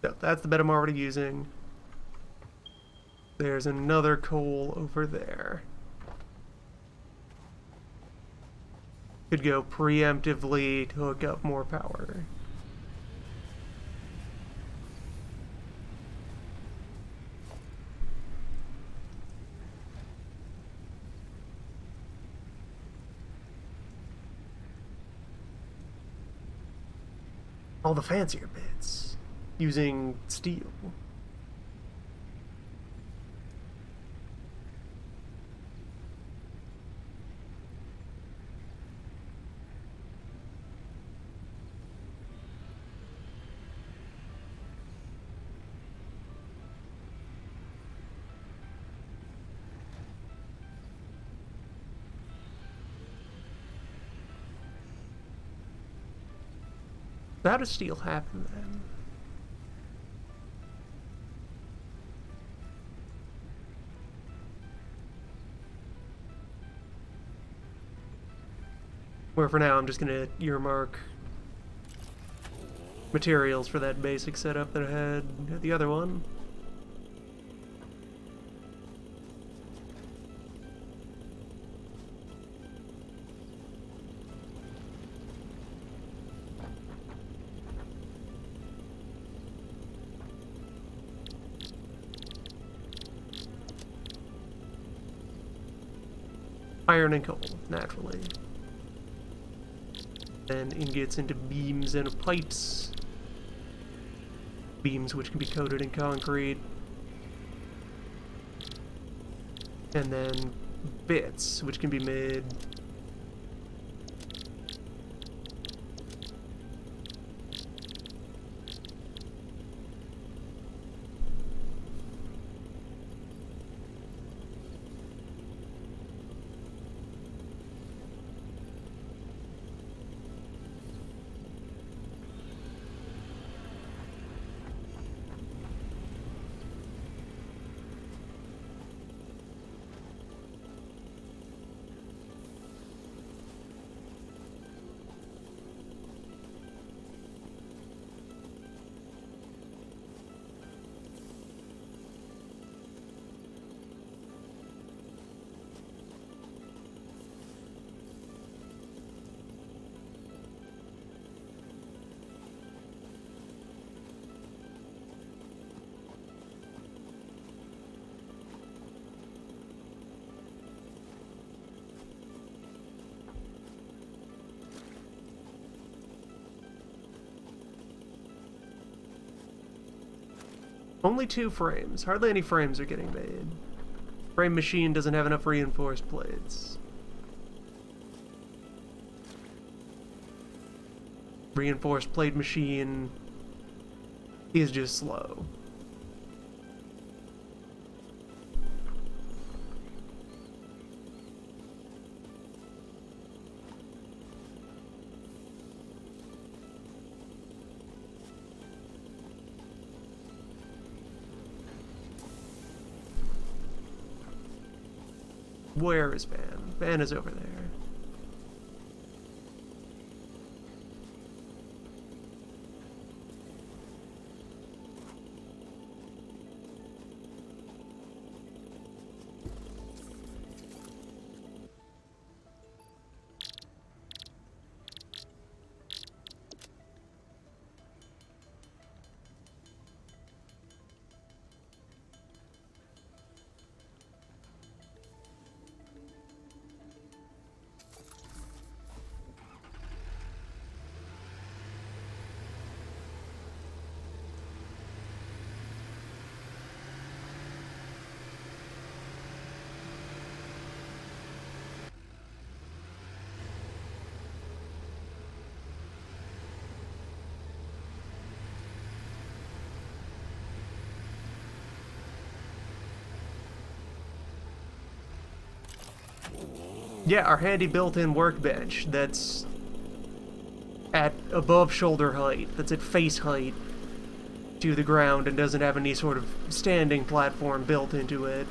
So that's the bed I'm already using. There's another coal over there. Could go preemptively to hook up more power. all the fancier bits using steel. How does steel happen then? Where for now I'm just gonna earmark materials for that basic setup that I had at the other one. Iron and coal, naturally. Then ingots into beams and pipes. Beams which can be coated in concrete. And then bits which can be made only 2 frames. Hardly any frames are getting made. Frame machine doesn't have enough reinforced plates. Reinforced plate machine is just slow. Where is Van? Van is over there. Yeah, our handy built-in workbench that's at above shoulder height, that's at face height to the ground and doesn't have any sort of standing platform built into it.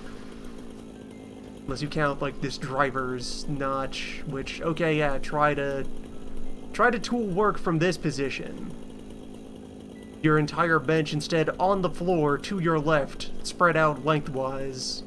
Unless you count, like, this driver's notch, which, okay, yeah, try to tool work from this position. Your entire bench instead on the floor to your left, spread out lengthwise.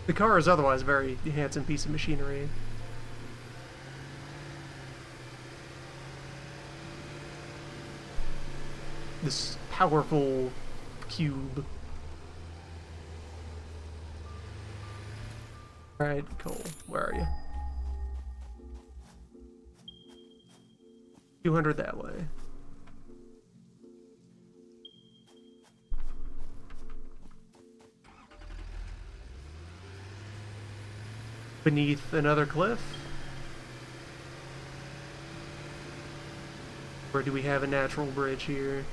The car is otherwise a very handsome piece of machinery. This powerful cube. Alright, Cole, where are you? 200 that way. Beneath another cliff? Or do we have a natural bridge here?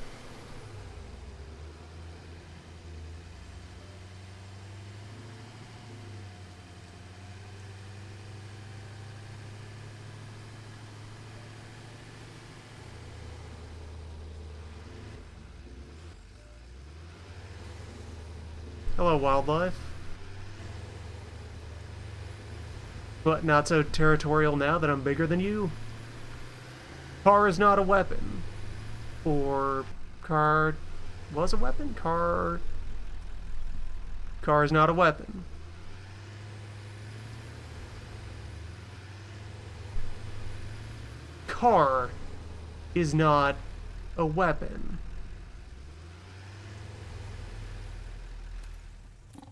Hello, wildlife. But not so territorial now that I'm bigger than you? Car is not a weapon. Or car was a weapon? Car is not a weapon. Car is not a weapon.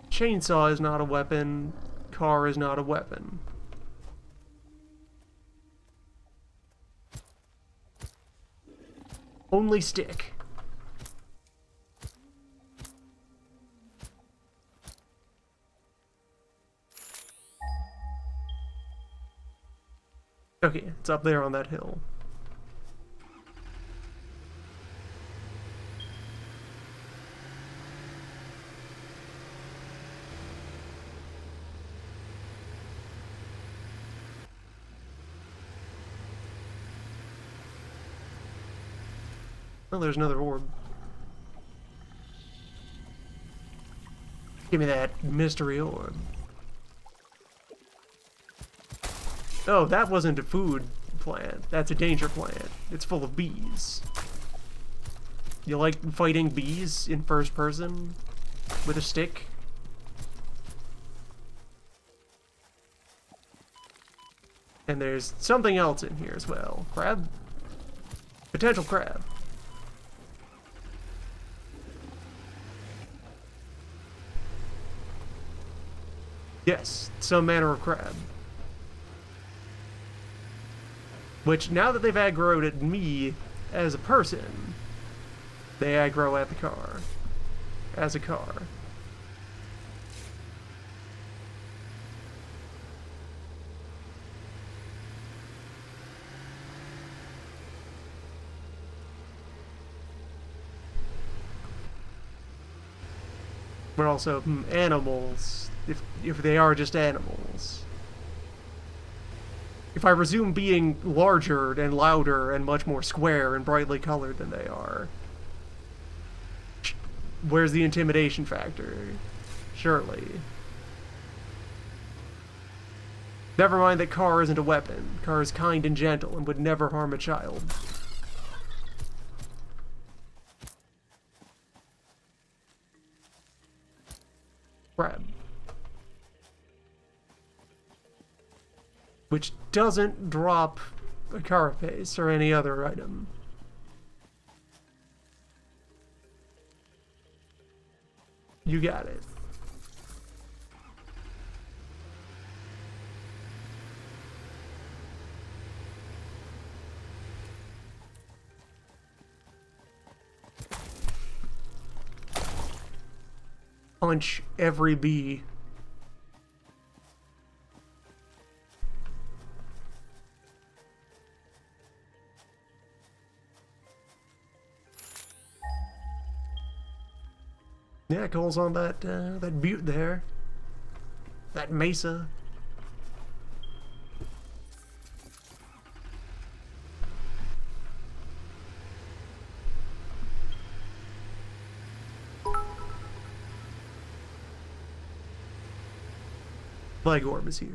Chainsaw is not a weapon. Car is not a weapon. Only stick. Okay, it's up there on that hill. Oh, there's another orb. Give me that mystery orb. Oh, that wasn't a food plant. That's a danger plant. It's full of bees. You like fighting bees in first person with a stick? And there's something else in here as well. Crab? Potential crab. Yes, some manner of crab. Which, now that they've aggroed at me as a person, they aggro at the car. As a car. But also, animals, if they are just animals. If I resume being larger and louder and much more square and brightly colored than they are, where's the intimidation factor? Surely. Never mind that Car isn't a weapon. Car is kind and gentle and would never harm a child. Crab. Which doesn't drop a carapace or any other item. You got it. Punch every bee. Yeah, it calls on that that butte there. That mesa. Flag orb is here.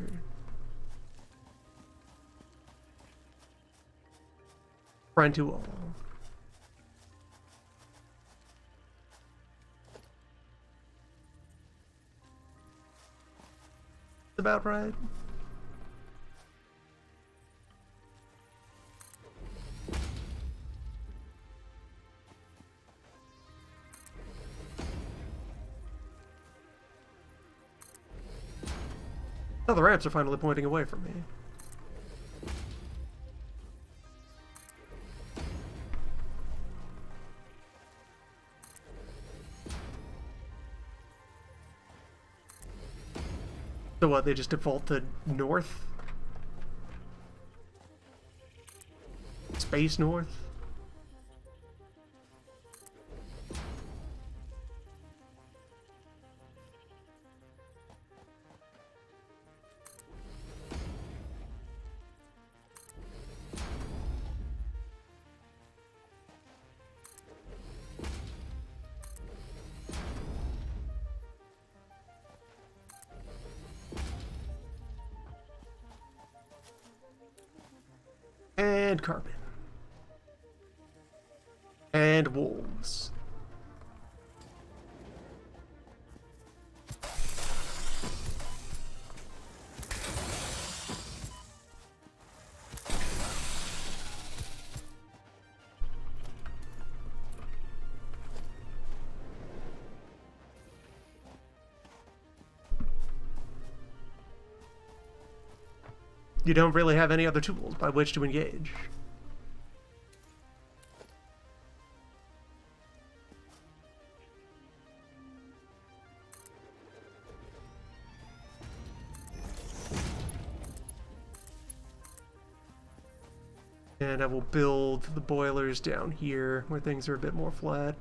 Friend to all. about right. Oh, the ramps are finally pointing away from me. So what, they just default to north? Space north? And carbon. And wolves. You don't really have any other tools by which to engage. And I will build the boilers down here where things are a bit more flat.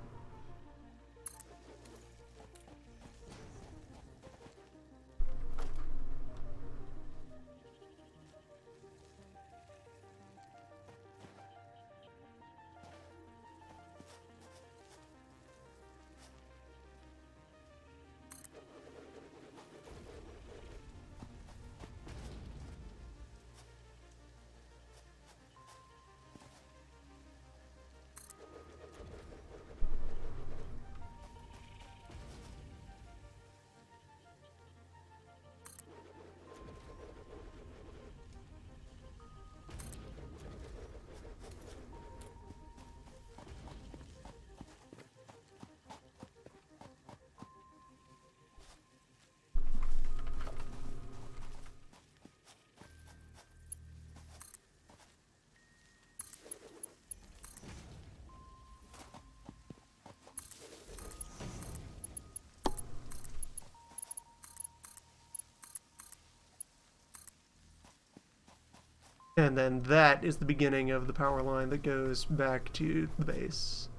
And then that is the beginning of the power line that goes back to the base.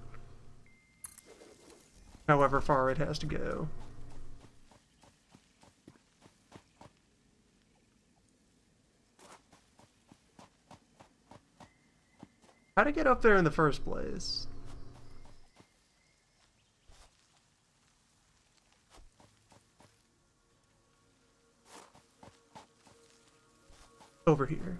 However far it has to go. How'd it get up there in the first place? Over here.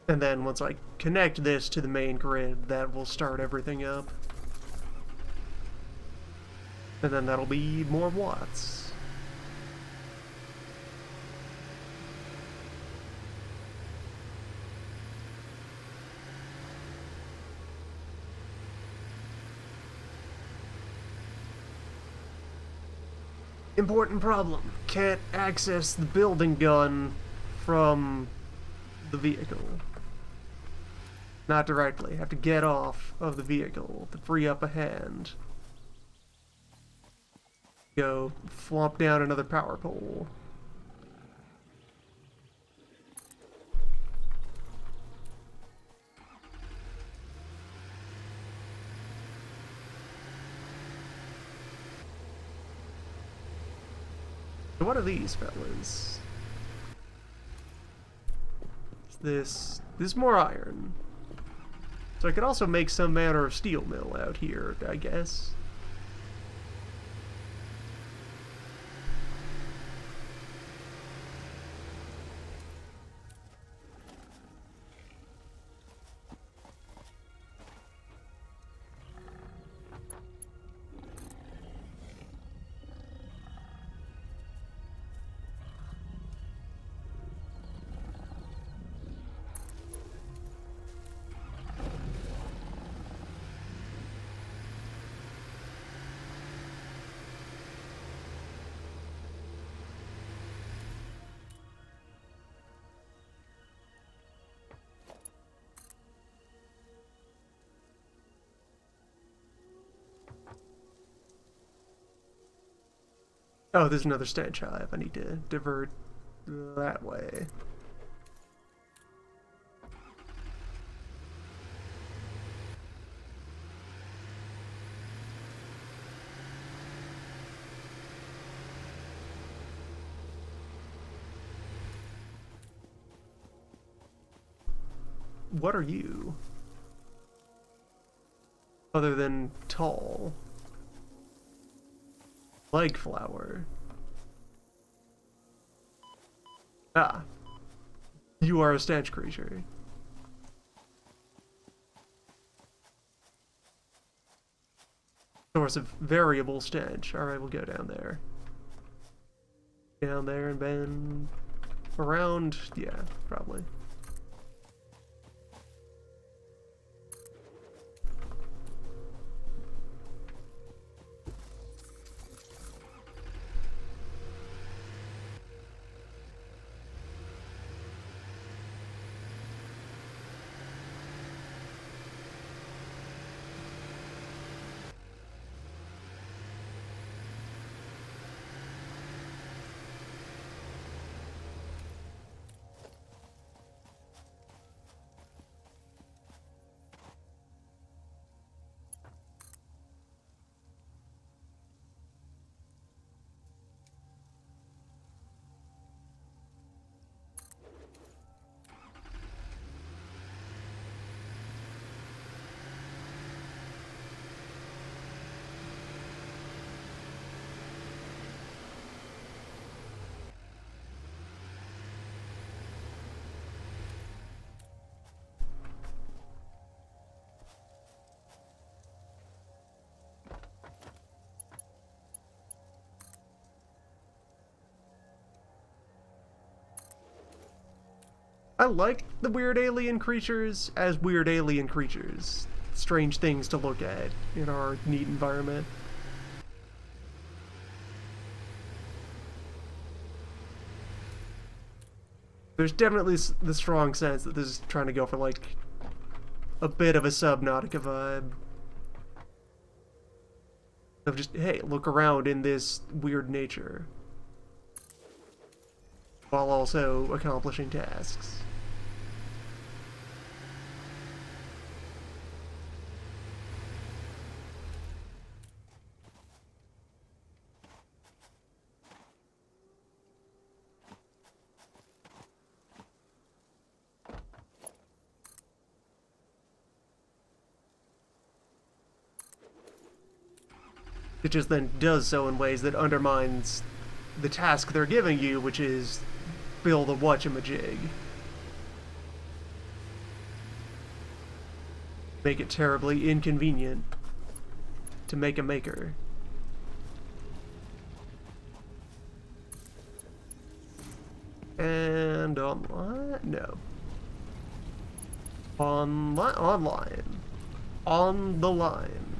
And then once I connect this to the main grid, that will start everything up. And then that'll be more watts. Important problem. Can't access the building gun from the vehicle. Not directly. Have to get off of the vehicle to free up a hand. Go flop down another power pole. So what are these fellas? This is more iron. So I could also make some manner of steel mill out here, I guess. Oh, there's another stench hive. I need to divert that way. What are you? Other than tall. Leg flower. Ah. You are a stench creature. Source of variable stench. Alright, we'll go down there. Down there and then around, yeah, probably. I like the weird alien creatures as weird alien creatures. Strange things to look at in our neat environment. There's definitely the strong sense that this is trying to go for like a bit of a Subnautica vibe. Of just, hey, look around in this weird nature. While also accomplishing tasks. It just then does so in ways that undermines the task they're giving you, which is build a whatchamajig. make it terribly inconvenient to make a maker. And online? No. Online. On the line.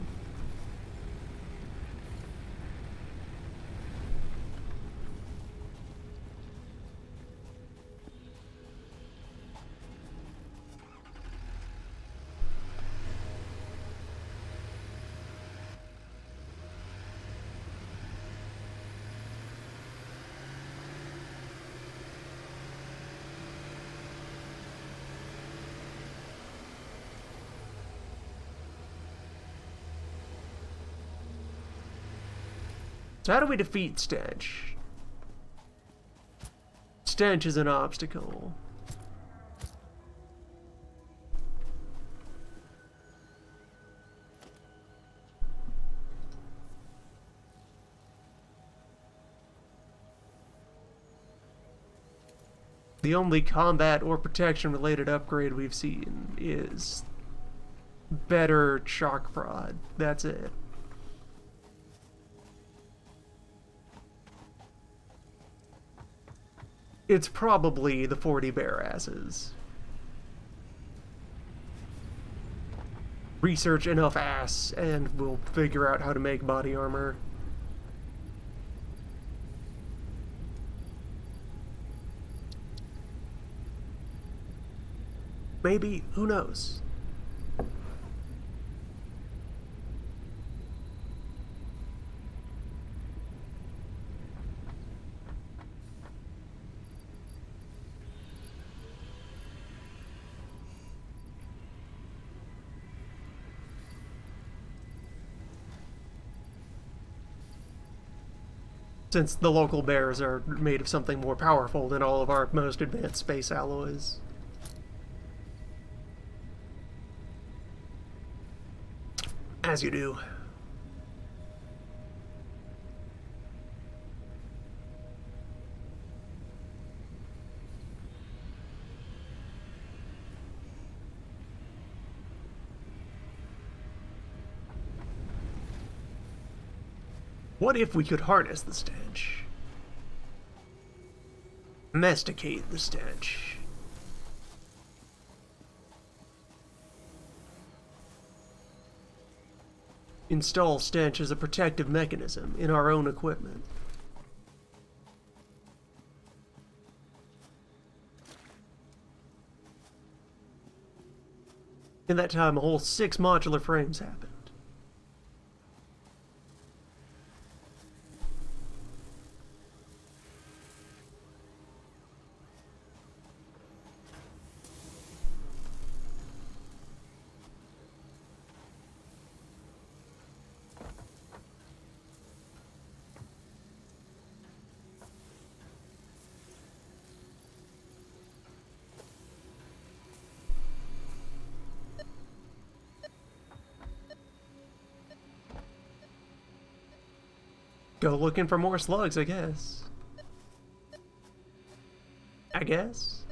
So how do we defeat Stench? Stench is an obstacle. The only combat or protection related upgrade we've seen is better shock prod. That's it. It's probably the 40 bear asses. Research enough ass and we'll figure out how to make body armor. Maybe, who knows? Since the local bears are made of something more powerful than all of our most advanced space alloys. As you do. What if we could harness the stench? Domesticate the stench. Install stench as a protective mechanism in our own equipment. In that time, a whole 6 modular frames happened. Go looking for more slugs, I guess. I guess.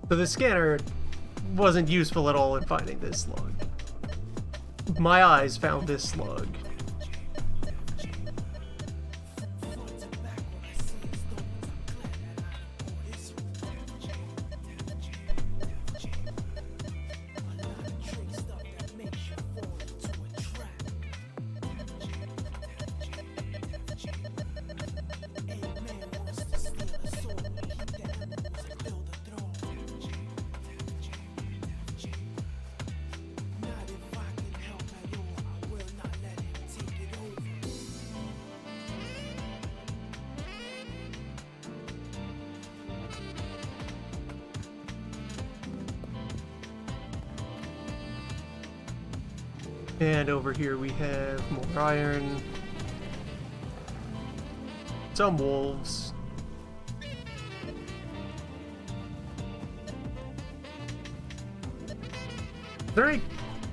So the scanner wasn't useful at all in finding this slug. My eyes found this slug. And over here we have more iron. Some wolves.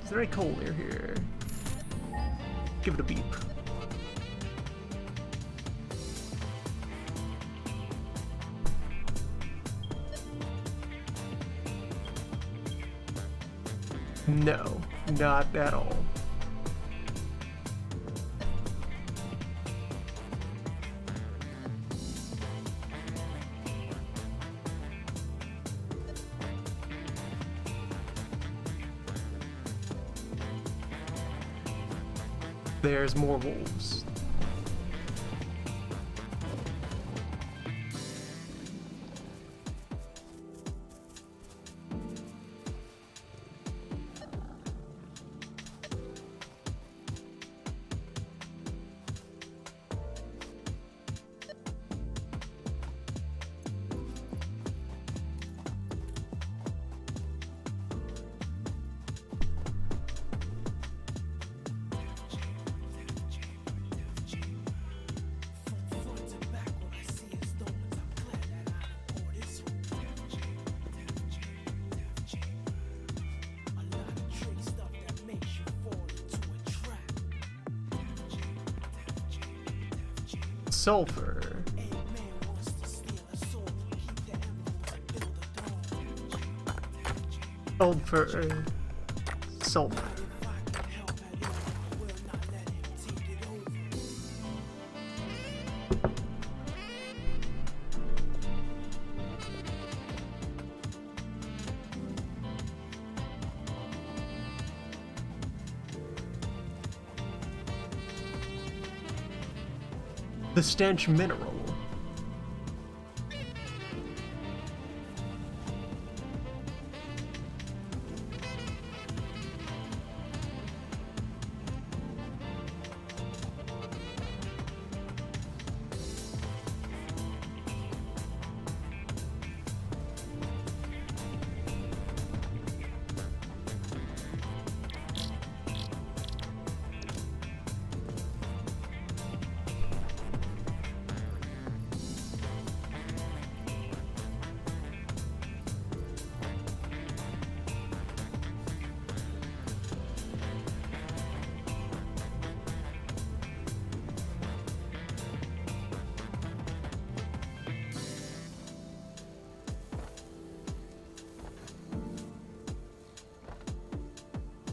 Is there any coal near here? Give it a beep. No, not at all. There's more wolves. Sulfur. Sulfur. Sulfur. The stench mineral.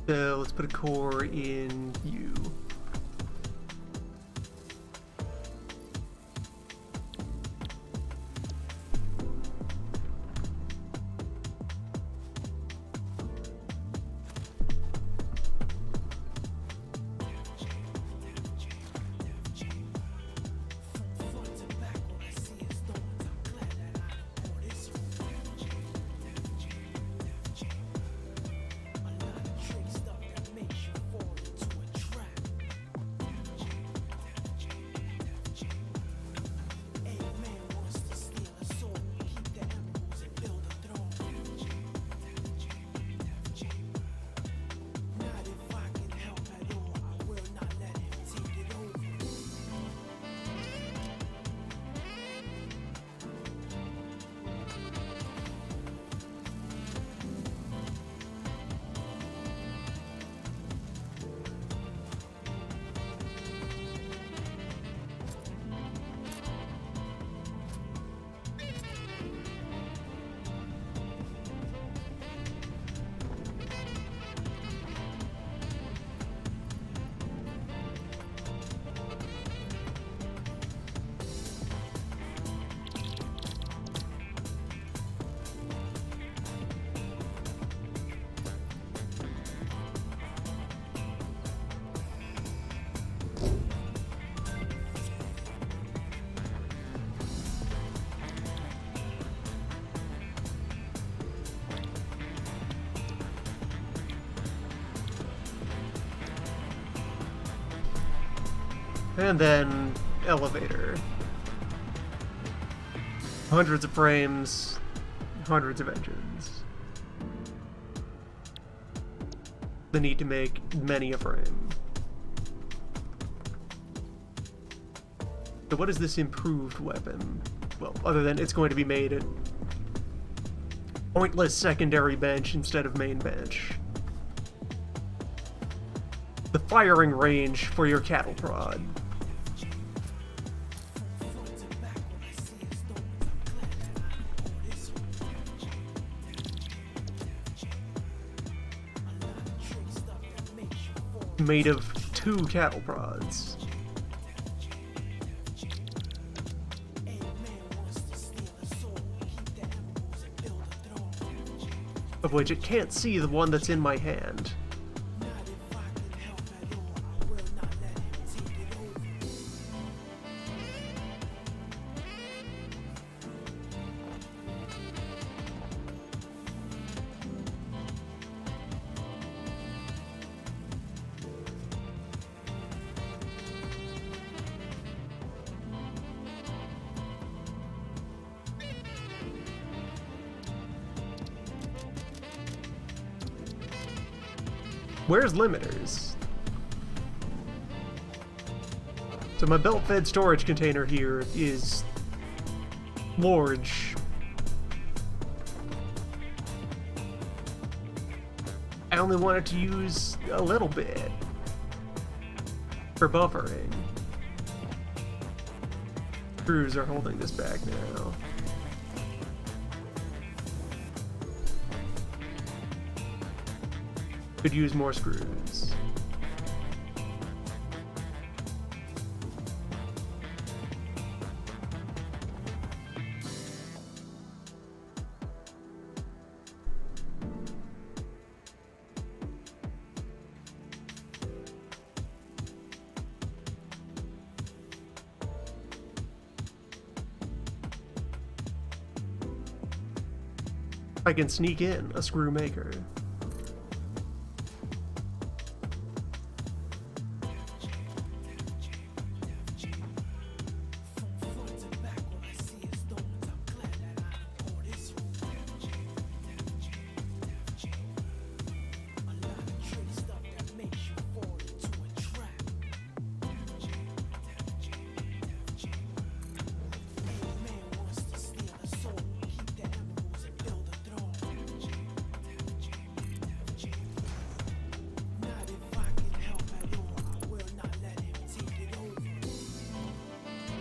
So let's put a core in you. And then elevator. Hundreds of frames, hundreds of engines. The need to make many a frame. So what is this improved weapon? Well, other than it's going to be made at pointless secondary bench instead of main bench. The firing range for your cattle prod. Made of 2 cattle prods. Of which it can't see the one that's in my hand. Where's limiters? So my belt-fed storage container here is large. I only wanted to use a little bit for buffering. Screws are holding this back now. Could use more screws. I can sneak in a screw maker.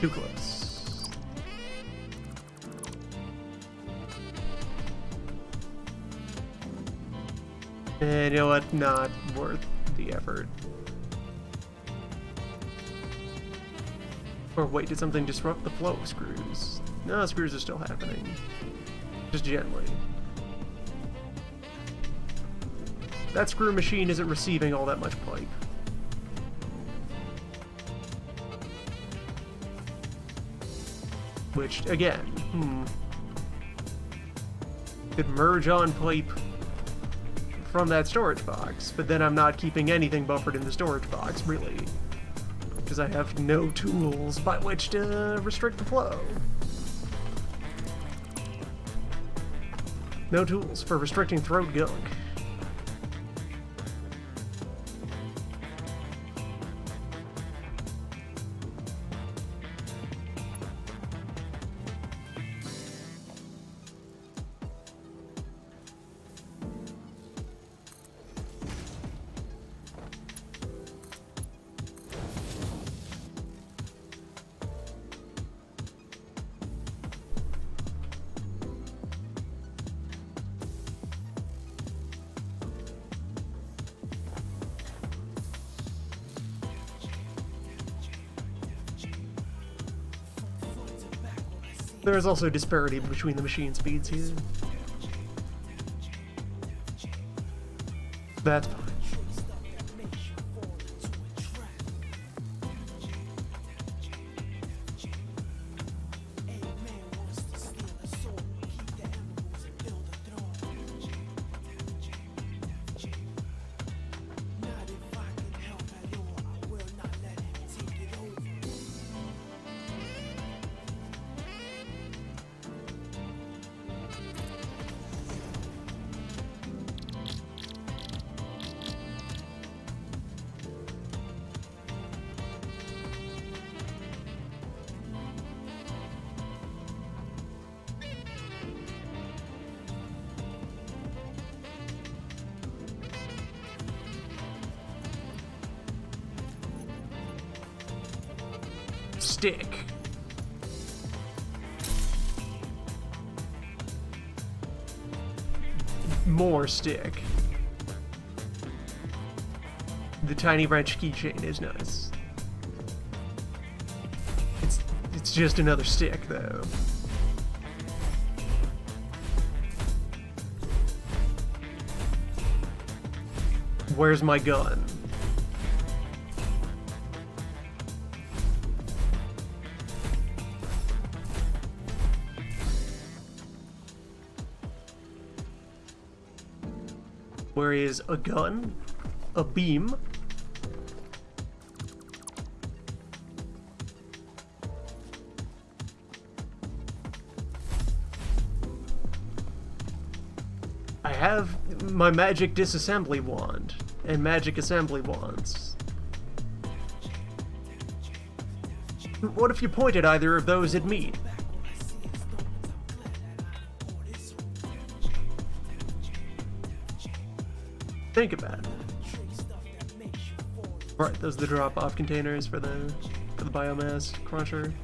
Too close. And you know what? Not worth the effort. Or wait, did something disrupt the flow of screws? No, screws are still happening. Just gently. That screw machine isn't receiving all that much pipe. Which, again, could merge on pipe from that storage box, but then I'm not keeping anything buffered in the storage box, really. Because I have no tools by which to restrict the flow. No tools for restricting throat gunk. There is also disparity between the machine speeds here. That's fine. stick. More stick. The tiny wrench keychain is nice. It's just another stick, though. Where's my gun? Where is a gun? A beam? I have my magic disassembly wand and magic assembly wands. What if you pointed either of those at me? Think about it. Right, those are the drop-off containers for the biomass cruncher.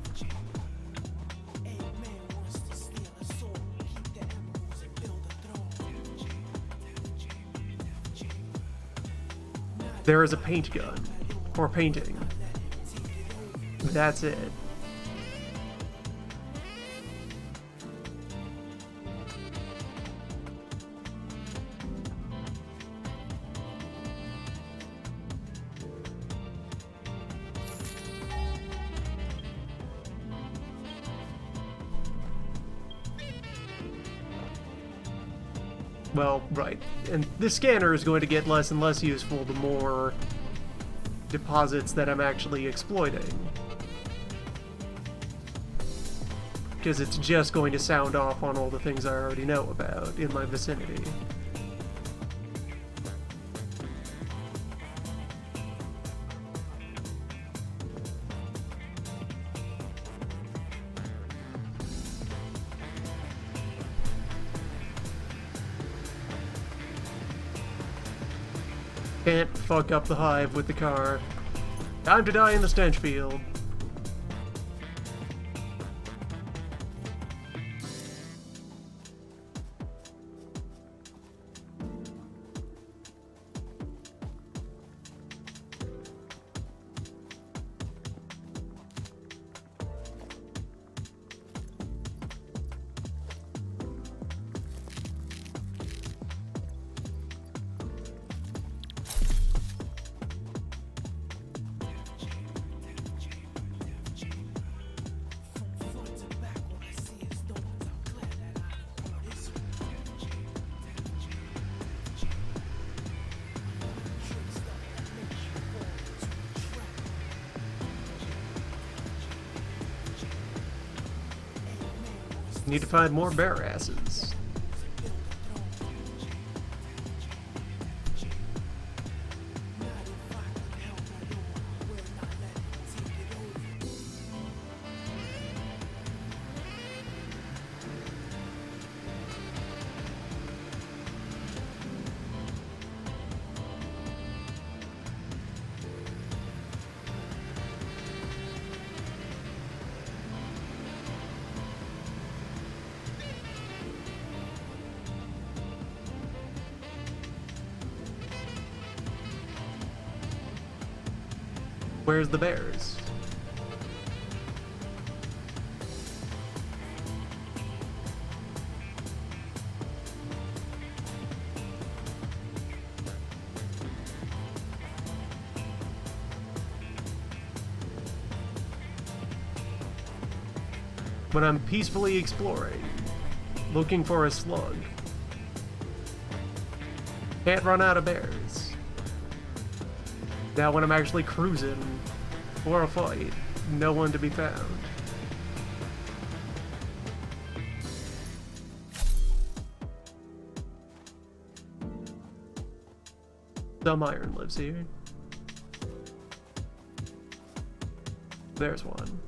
There is a paint gun, or painting. That's it. Well, right. And the scanner is going to get less and less useful the more deposits that I'm actually exploiting. Because it's just going to sound off on all the things I already know about in my vicinity. Can't fuck up the hive with the car. Time to die in the stench field. Need to find more bear asses. Where's the bears? When I'm peacefully exploring, looking for a slug. Can't run out of bears. Now when I'm actually cruising for a fight, no one to be found. Some iron lives here. There's one.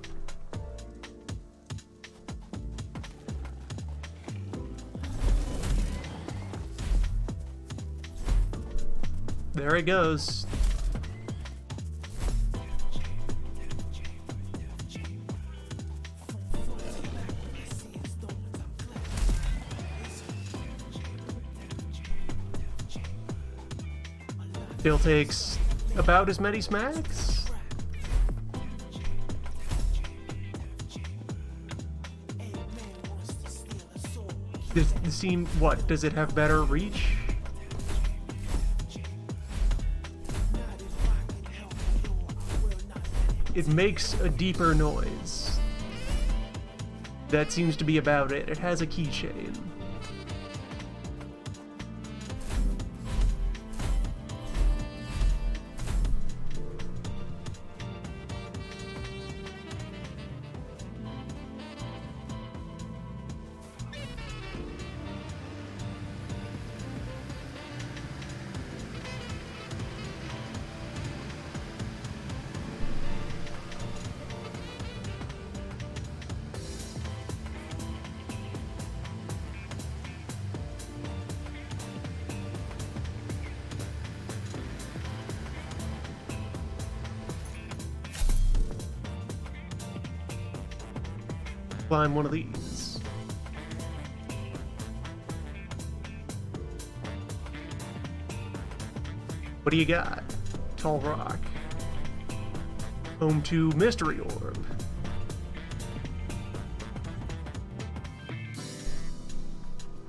There he goes. Still takes about as many smacks? Does the seem what? Does it have better reach? It makes a deeper noise. That seems to be about it. It has a keychain. Climb one of these. What do you got? Tall rock. Home to mystery orb.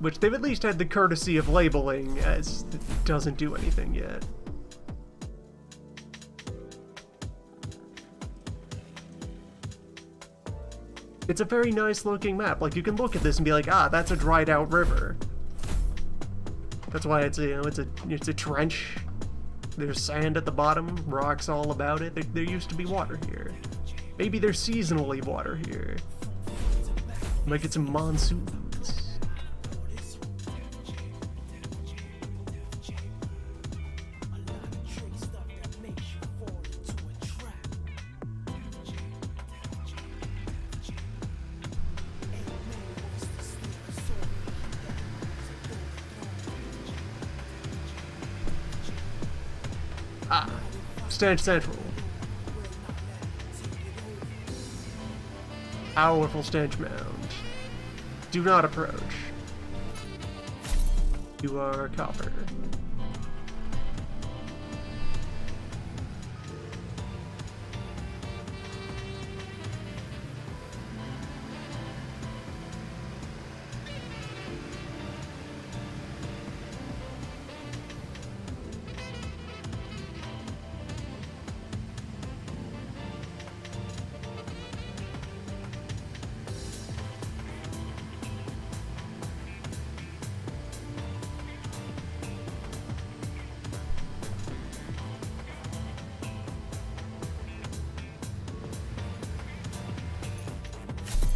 Which they've at least had the courtesy of labeling as it doesn't do anything yet. It's a very nice looking map. Like, you can look at this and be like, ah, that's a dried out river. That's why it's a, you know, it's a trench. There's sand at the bottom, rocks all about it. There used to be water here. Maybe there's seasonally water here. Might get some monsoons. Ah, Stench Central. Powerful stench mound. Do not approach. You are copper.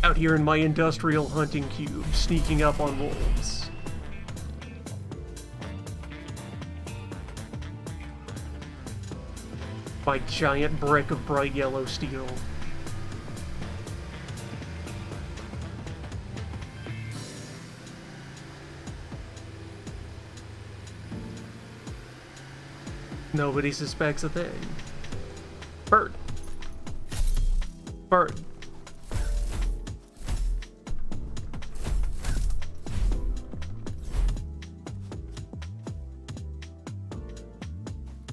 Out here in my industrial hunting cube, sneaking up on wolves. My giant brick of bright yellow steel. Nobody suspects a thing. Bird. Bird.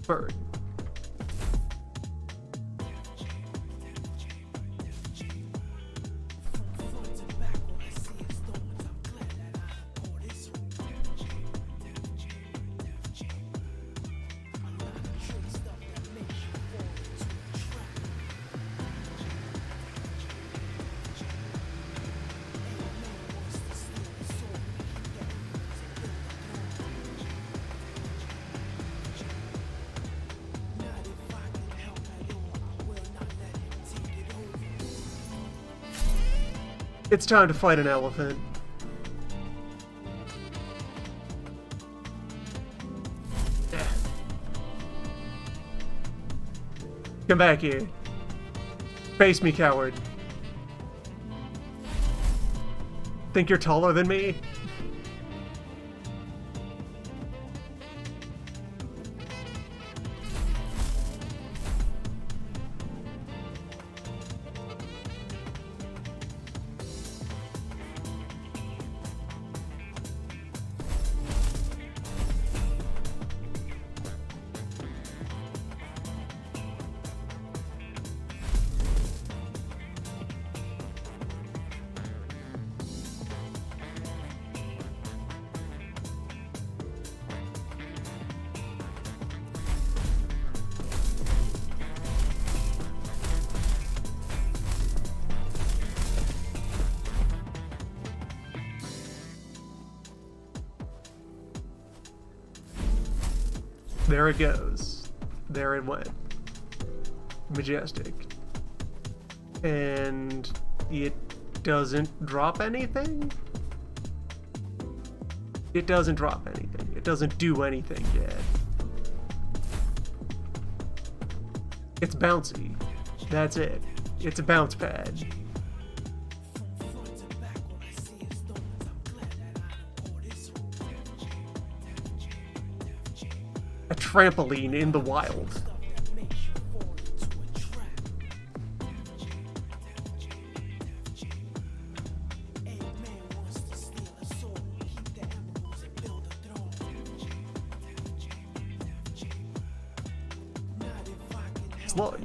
Bird. It's time to fight an elephant. Come back here. Face me, coward. Think you're taller than me? There it goes. There it went. Majestic. And it doesn't drop anything? It doesn't drop anything. It doesn't do anything yet. It's bouncy. That's it. It's a bounce pad. A trampoline in the wild. Slug.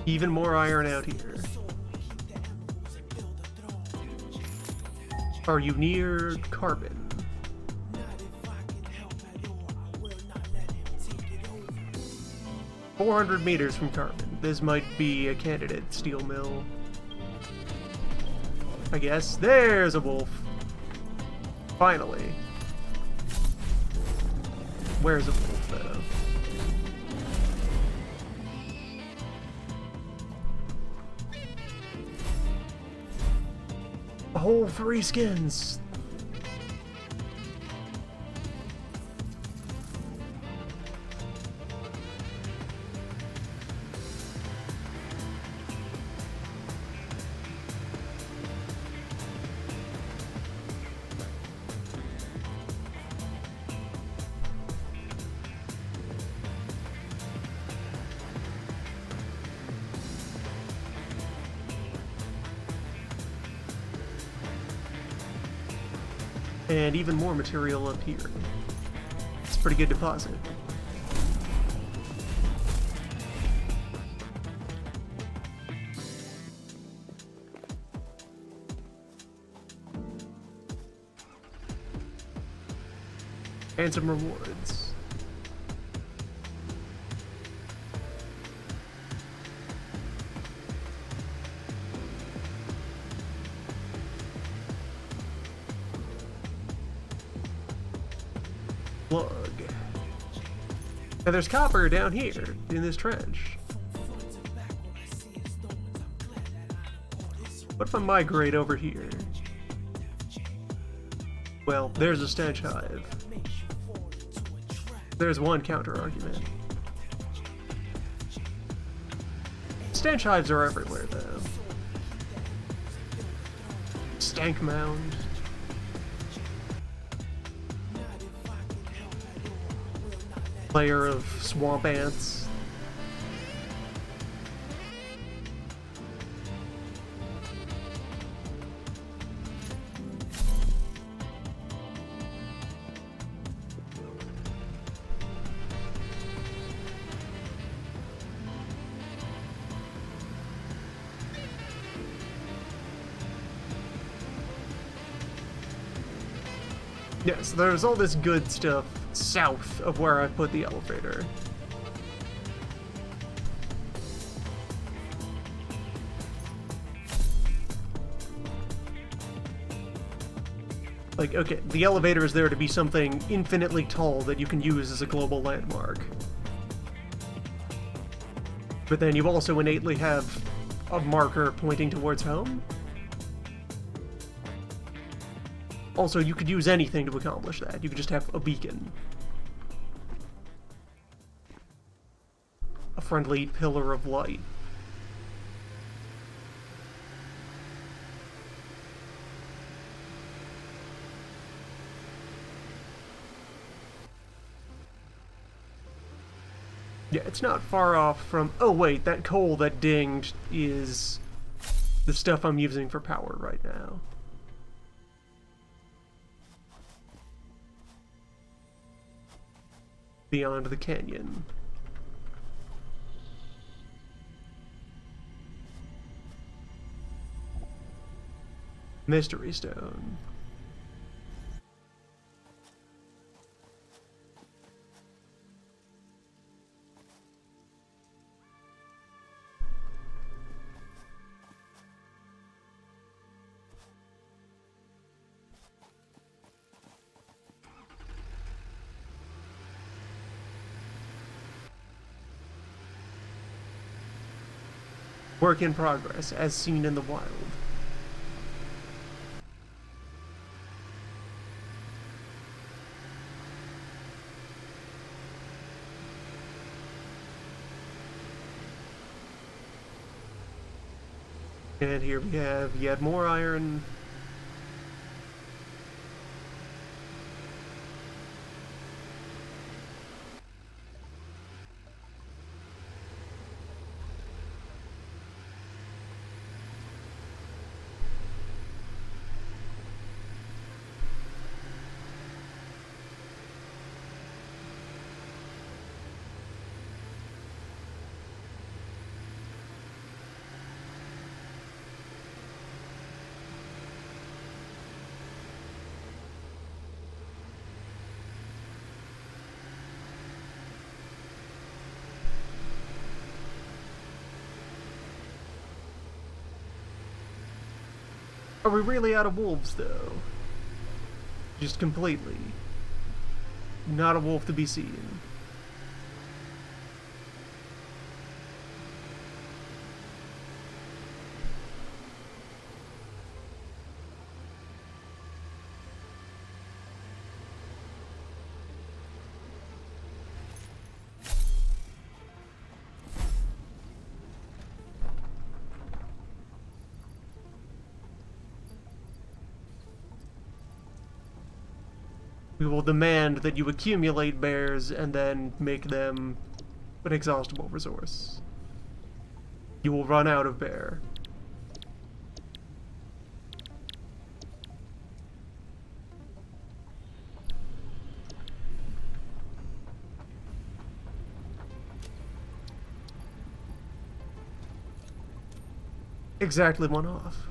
Even more iron out here. Are you near carbon? "400 meters from carbon. This might be a candidate steel mill." I guess. There's a wolf. Finally. Where's a wolf, though? A whole 3 skins. And even more material up here. It's a pretty good deposit. And some rewards. Plug. Now there's copper down here in this trench. What if I migrate over here? Well, there's a stench hive. There's one counter argument. Stench hives are everywhere, though. Stank mound. Layer of swamp ants. Yes, there's all this good stuff south of where I put the elevator. Like, okay, the elevator is there to be something infinitely tall that you can use as a global landmark. But then you also innately have a marker pointing towards home. Also, you could use anything to accomplish that. You could just have a beacon. A friendly pillar of light. Yeah, it's not far off from... Oh wait, that coal that dinged is the stuff I'm using for power right now. Beyond the canyon. Mystery Stone. Work in progress, as seen in the wild. And here we have yet more iron. Are we really out of wolves, though? Just completely. Not a wolf to be seen. We will demand that you accumulate bears and then make them an exhaustible resource. You will run out of bear. Exactly one off.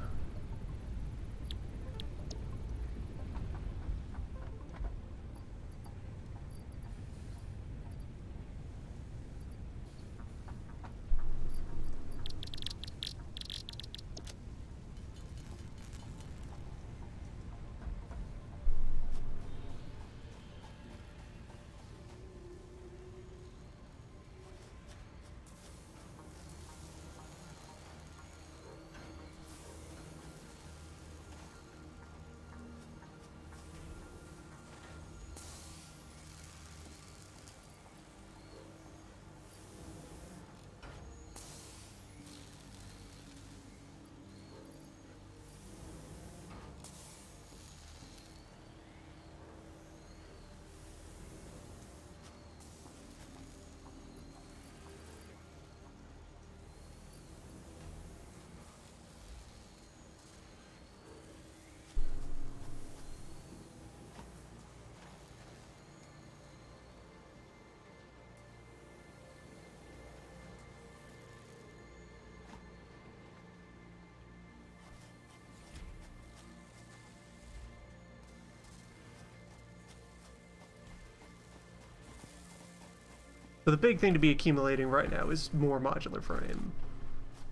So the big thing to be accumulating right now is more modular frame.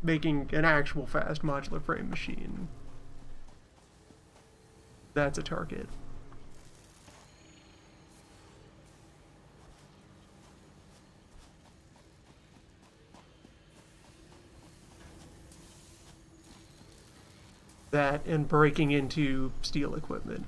Making an actual fast modular frame machine. That's a target. That and breaking into steel equipment.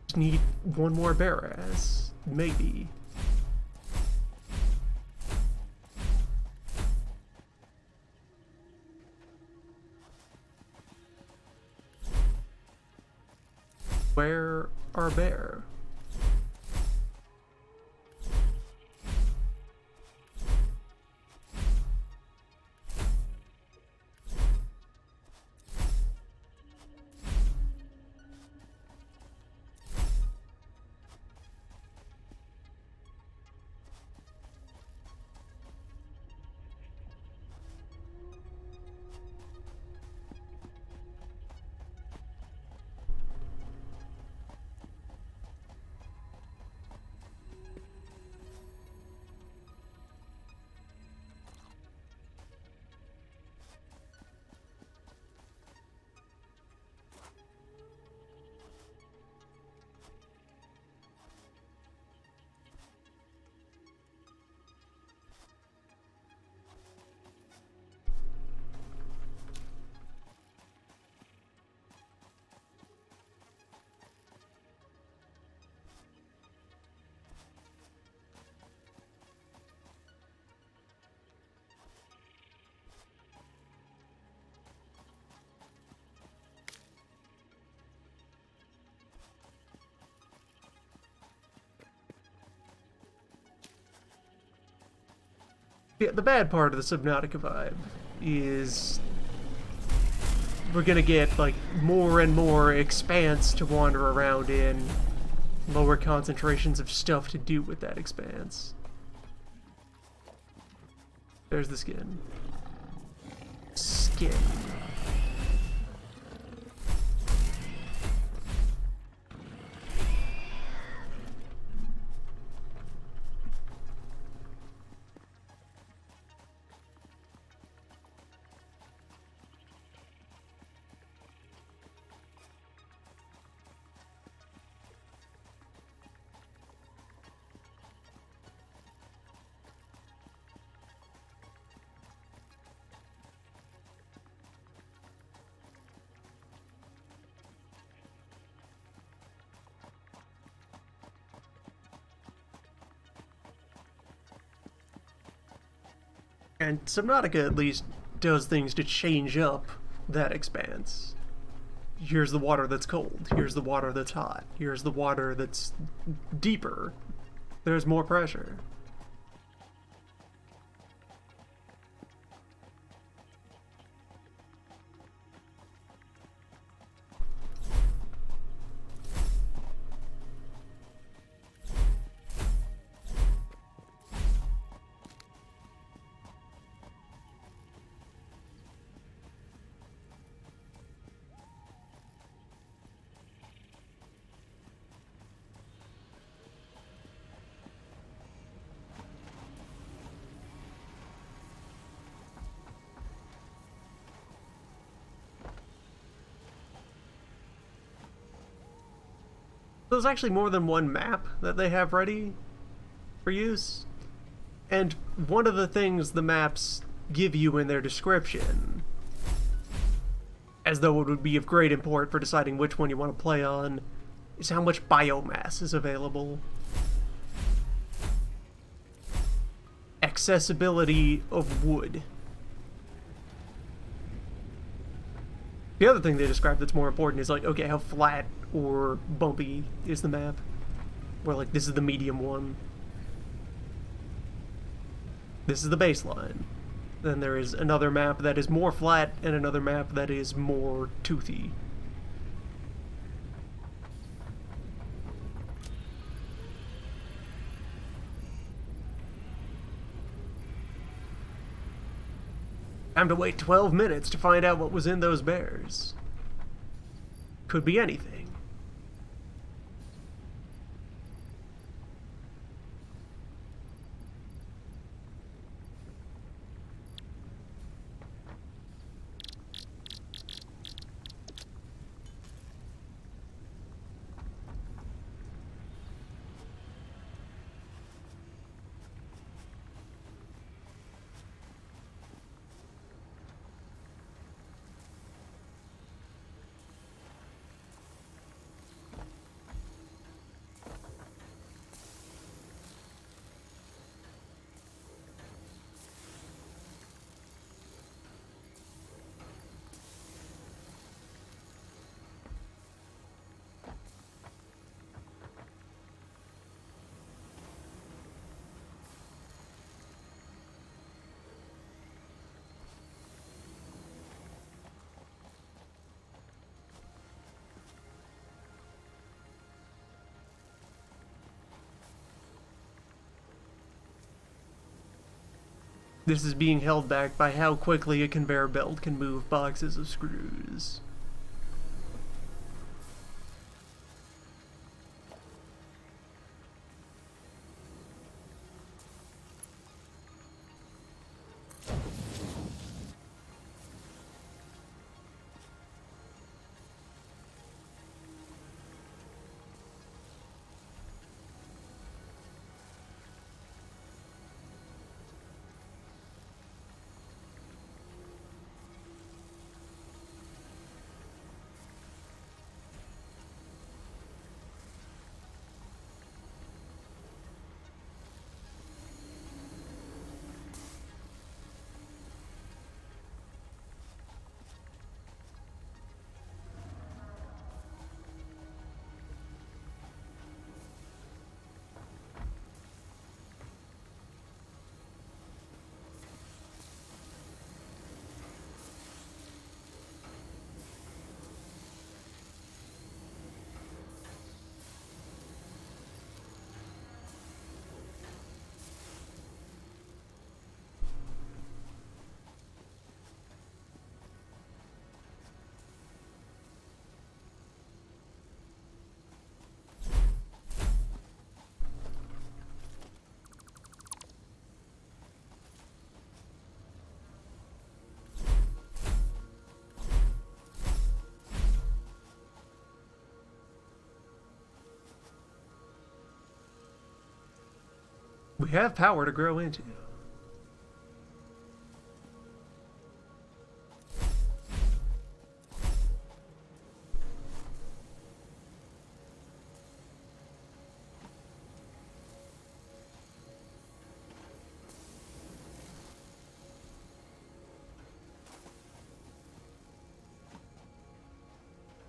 Just need one more bear ass, maybe. Where are bear? Yeah, the bad part of the Subnautica vibe is we're gonna get like more and more expanse to wander around in, lower concentrations of stuff to do with that expanse. There's the skin. Skin. And Subnautica at least does things to change up that expanse. Here's the water that's cold. Here's the water that's hot. Here's the water that's deeper. There's more pressure. There's actually more than one map that they have ready for use. And one of the things the maps give you in their description, as though it would be of great import for deciding which one you want to play on, is how much biomass is available. Accessibility of wood. The other thing they describe that's more important is like, okay, how flat or bumpy is the map? Where like, this is the medium one. This is the baseline. Then there is another map that is more flat and another map that is more toothy. Time to wait 12 minutes to find out what was in those bears. Could be anything. This is being held back by how quickly a conveyor belt can move boxes of screws. We have power to grow into.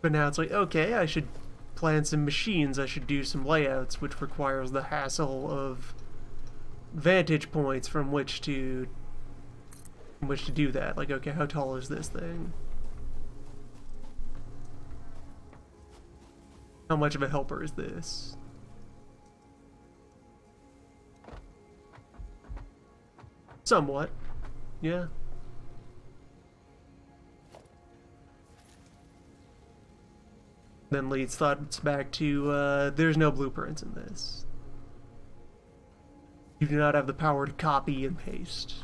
But now it's like, okay, I should plan some machines, I should do some layouts, which requires the hassle of vantage points from which to do that. Like, okay, how tall is this thing? How much of a helper is this? Somewhat, yeah. Then leads thoughts back to, there's no blueprints in this. You do not have the power to copy and paste.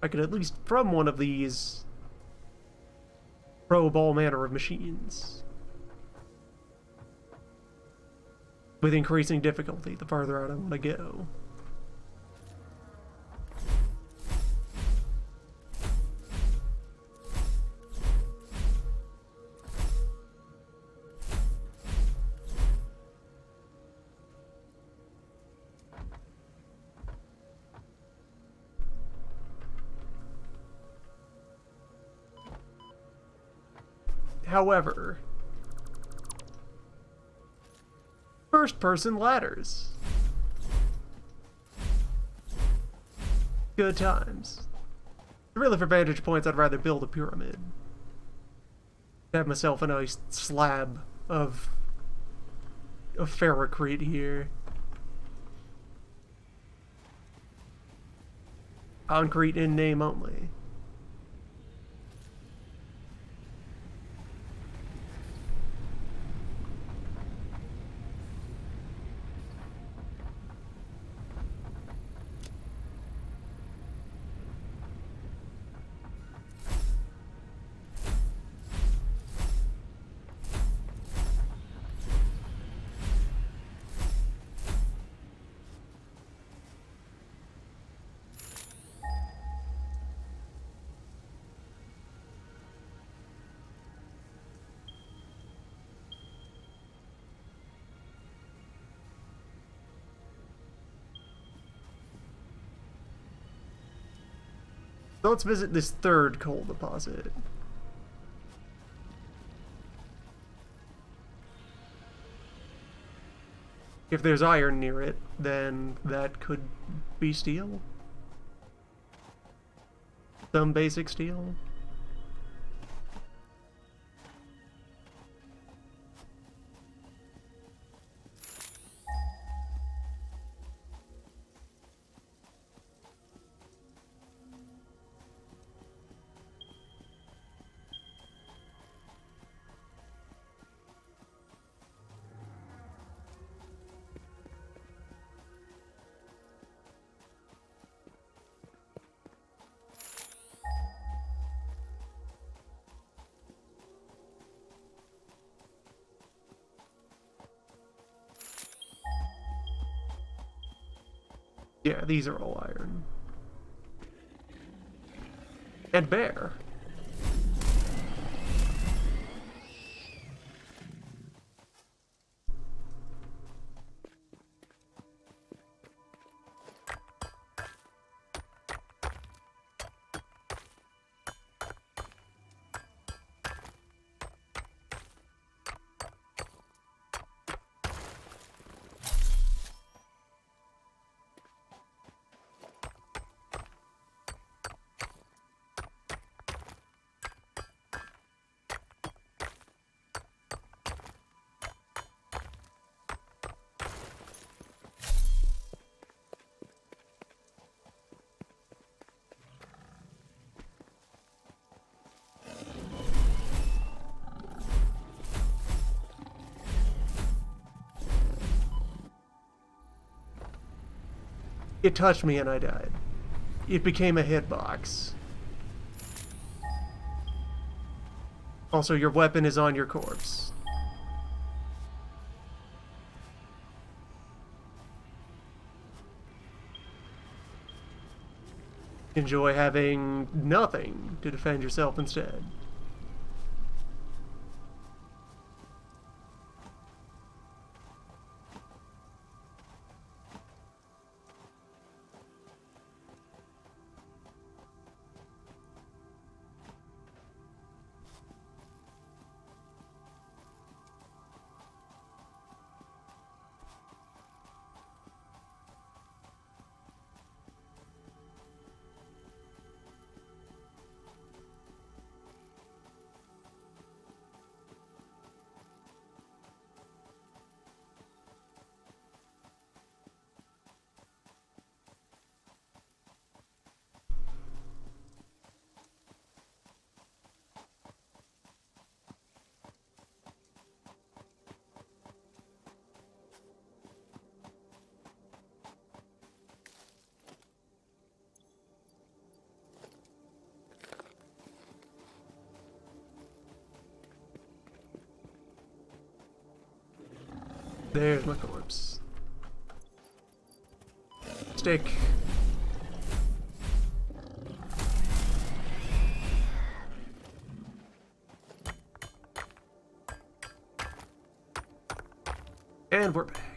I could at least, from one of these, probe all manner of machines. With increasing difficulty, the farther out I want to go. However, first-person ladders. Good times. Really, for vantage points, I'd rather build a pyramid. Have myself a nice slab of a ferrocrete here. Concrete in name only. So let's visit this third coal deposit. If there's iron near it, then that could be steel. Some basic steel. Yeah, these are all iron. And bear. It touched me and I died. It became a hitbox. Also, your weapon is on your corpse. Enjoy having nothing to defend yourself instead. There's my corpse. Stick. And we're back.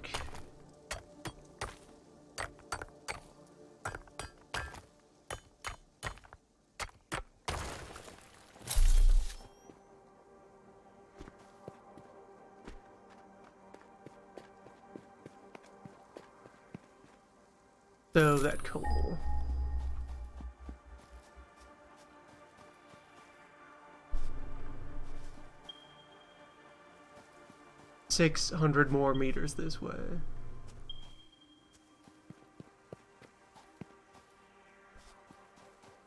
So that coal. $600 more meters this way.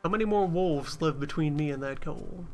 How many more wolves live between me and that coal?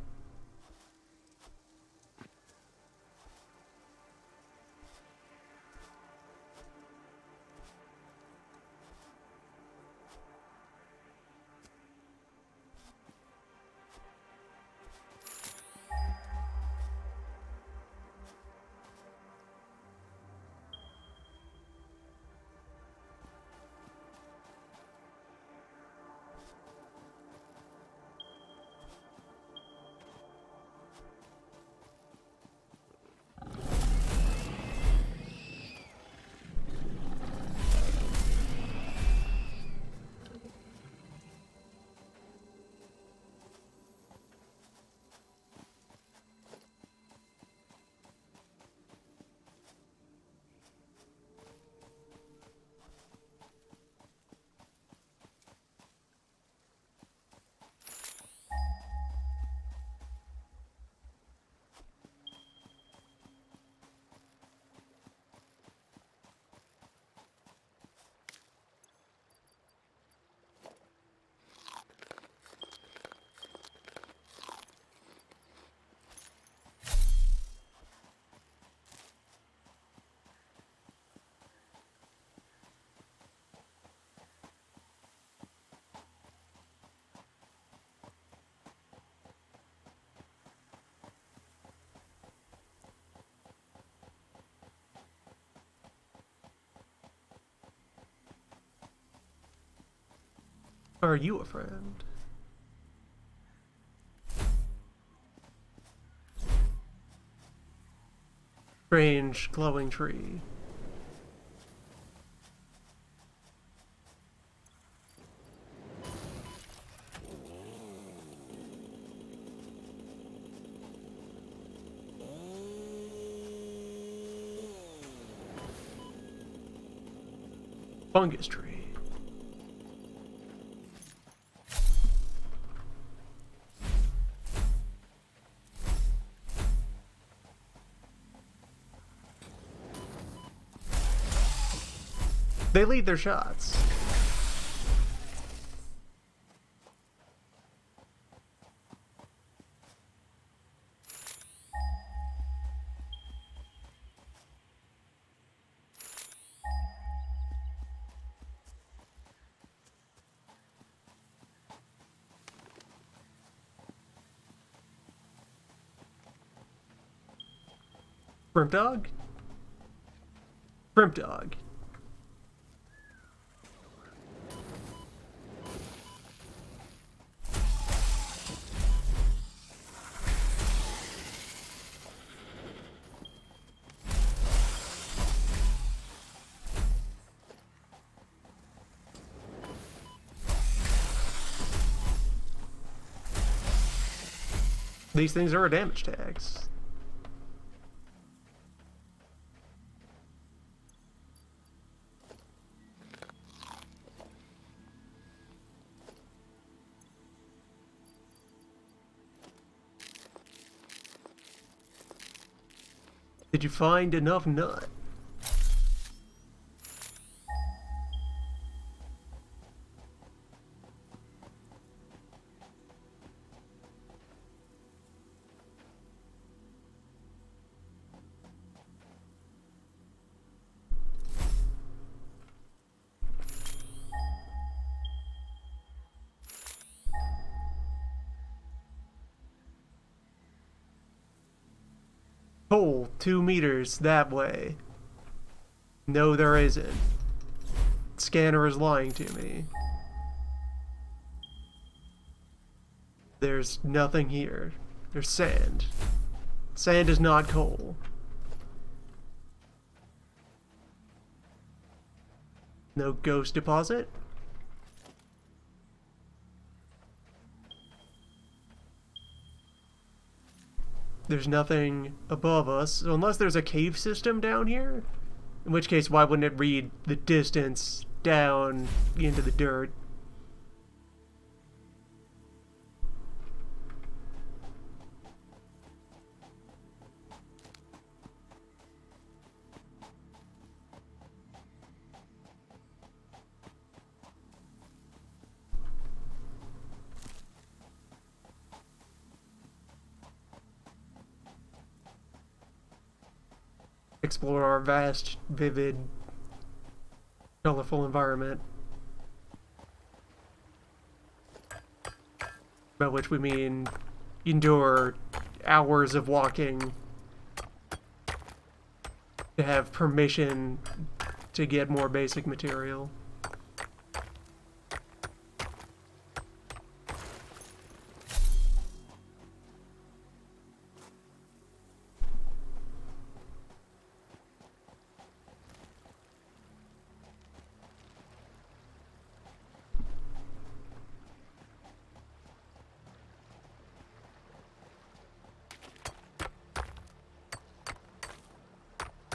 Are you a friend? Strange glowing tree. Fungus tree. They lead their shots. Shrimp dog? Shrimp dog. These things are a damage tax. Did you find enough nut? Hole 2 meters that way. No, there isn't. Scanner is lying to me. There's nothing here. There's sand. Sand is not coal. No ghost deposit? There's nothing above us, so unless there's a cave system down here, in which case why wouldn't it read the distance down into the dirt? explore our vast, vivid, colorful environment. By which we mean endure hours of walking to have permission to get more basic material.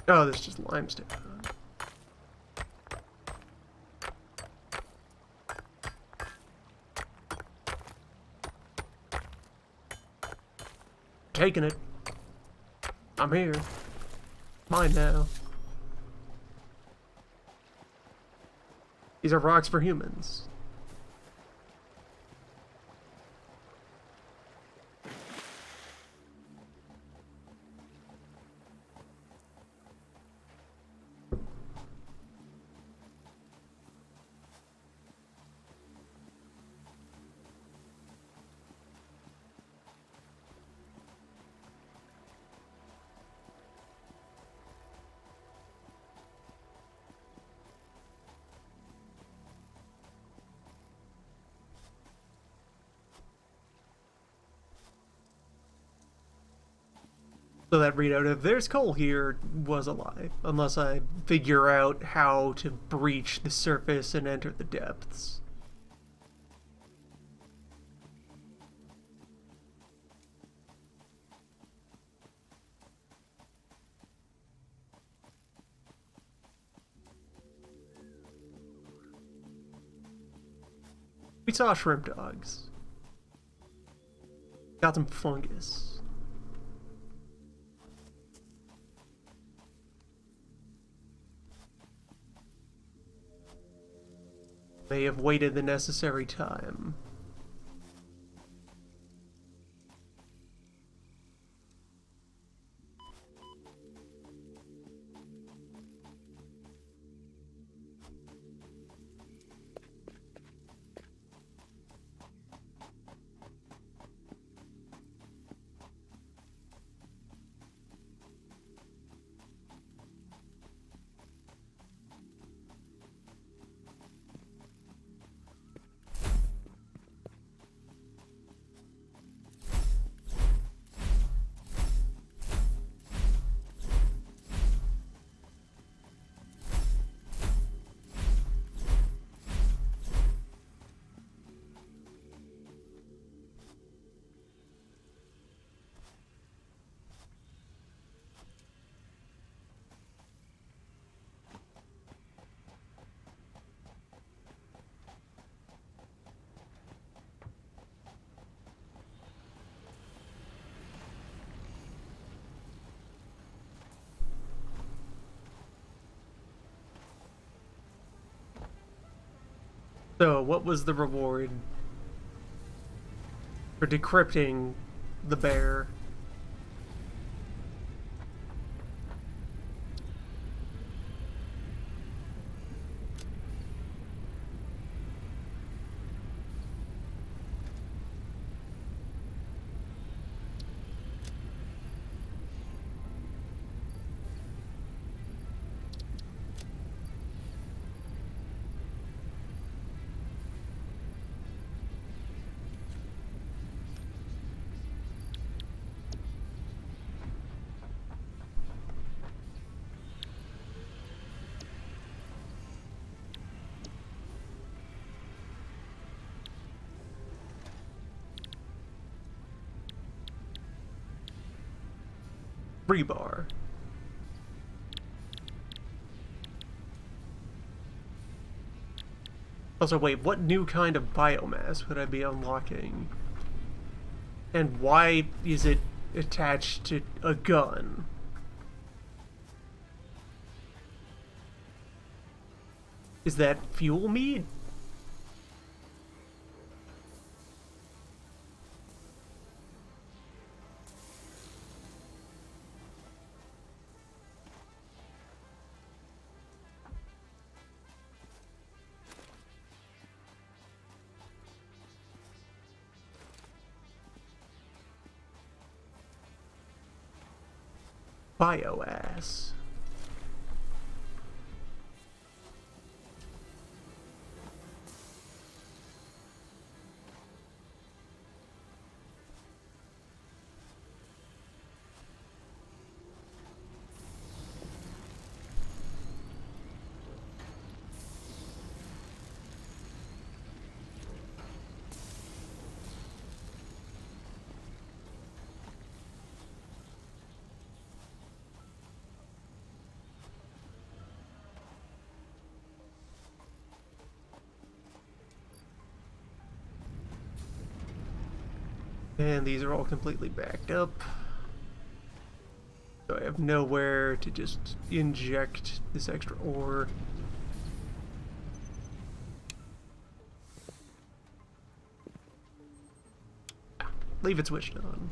Oh, this is just limestone. Taking it. I'm here. Mine now. These are rocks for humans. So that readout of "there's coal here" was a lie, unless I figure out how to breach the surface and enter the depths. We saw shrimp dogs. Got some fungus. May have waited the necessary time. So, what was the reward for decrypting the bear? Rebar. Also, wait, what new kind of biomass would I be unlocking? And why is it attached to a gun? Is that fuel meat? Bioass. And these are all completely backed up. So I have nowhere to just inject this extra ore. Leave it switched on.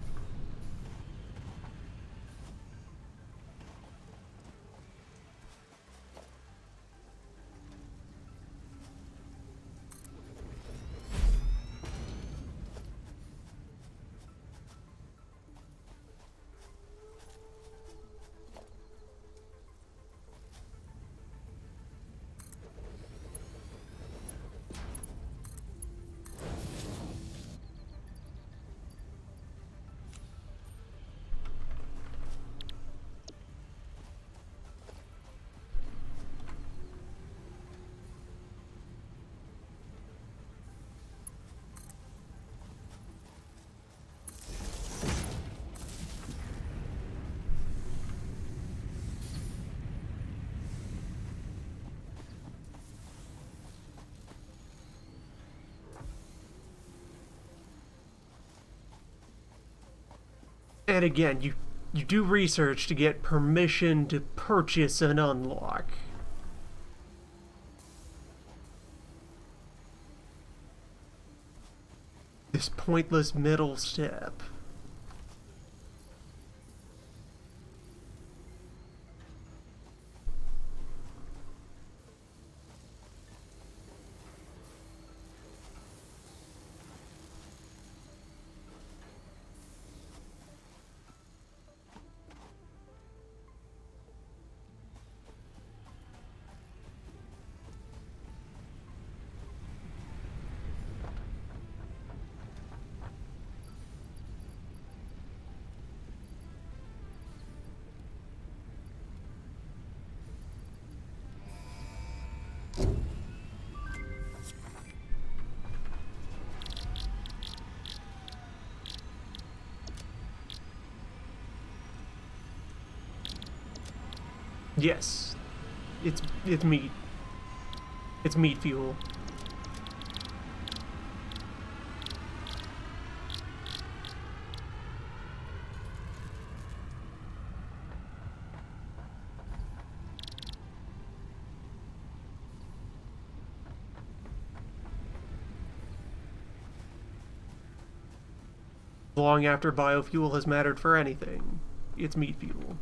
And again, you do research to get permission to purchase an unlock. This pointless middle step. Yes, it's meat. It's meat fuel. Long after biofuel has mattered for anything, it's meat fuel.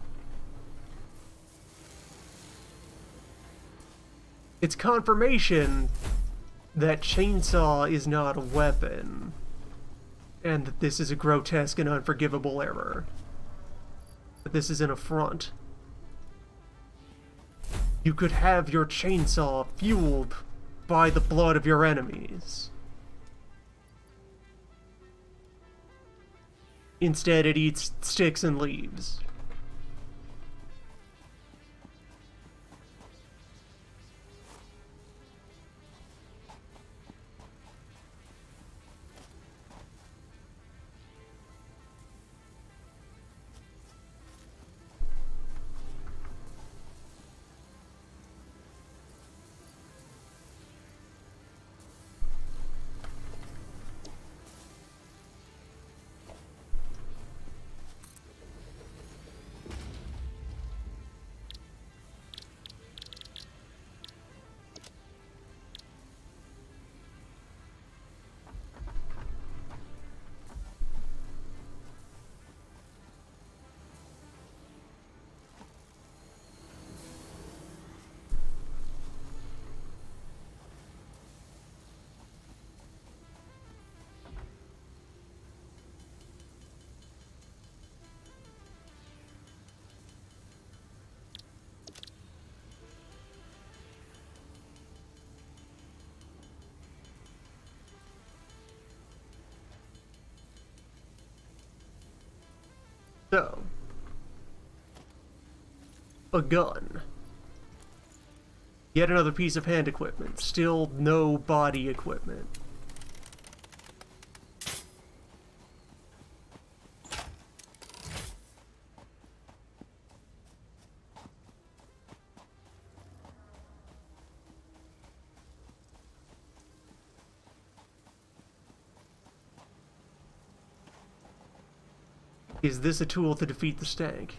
It's confirmation that chainsaw is not a weapon, and that this is a grotesque and unforgivable error. That this is an affront. You could have your chainsaw fueled by the blood of your enemies. Instead, it eats sticks and leaves. a gun. Yet another piece of hand equipment. Still no body equipment. Is this a tool to defeat the stank?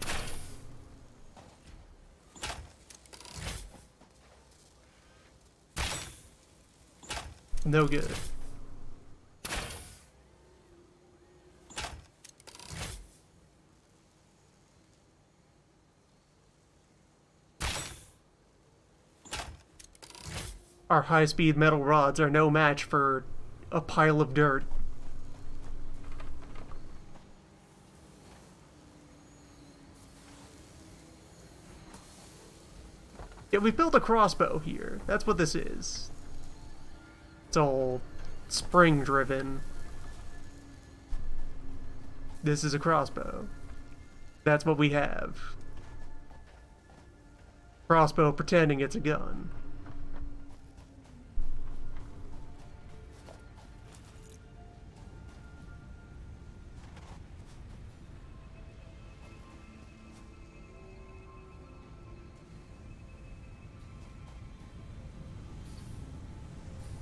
No good. Our high-speed metal rods are no match for a pile of dirt. Yeah, we've built a crossbow here. That's what this is. It's all spring-driven. This is a crossbow. That's what we have. Crossbow pretending it's a gun.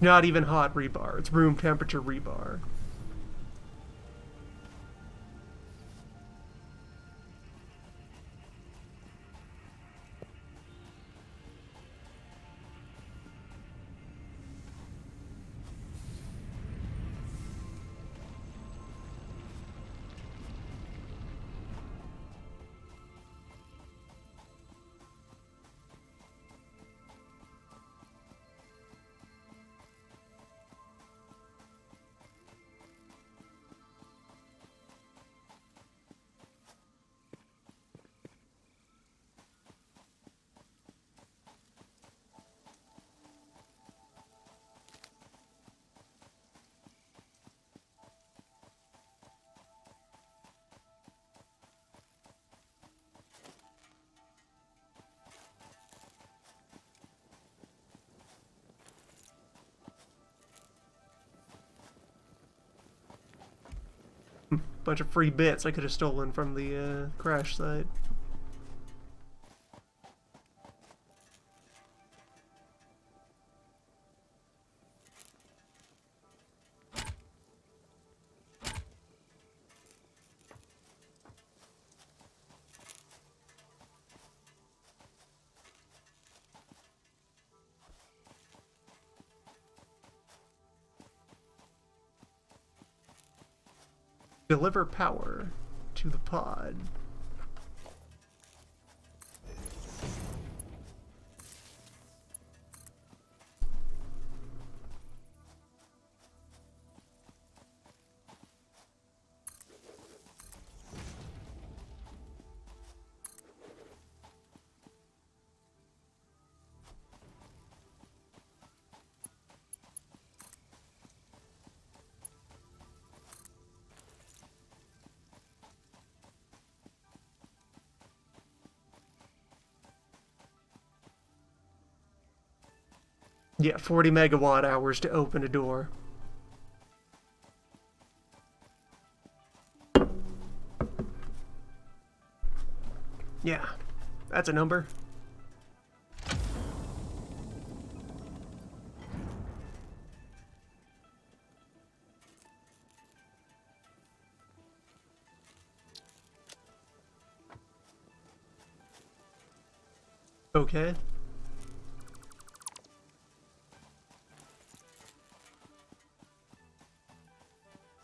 Not even hot rebar, it's room temperature rebar. Bunch of free bits I could have stolen from the crash site. Deliver power to the pod. Yeah, 40 megawatt hours to open a door. Yeah, that's a number. Okay.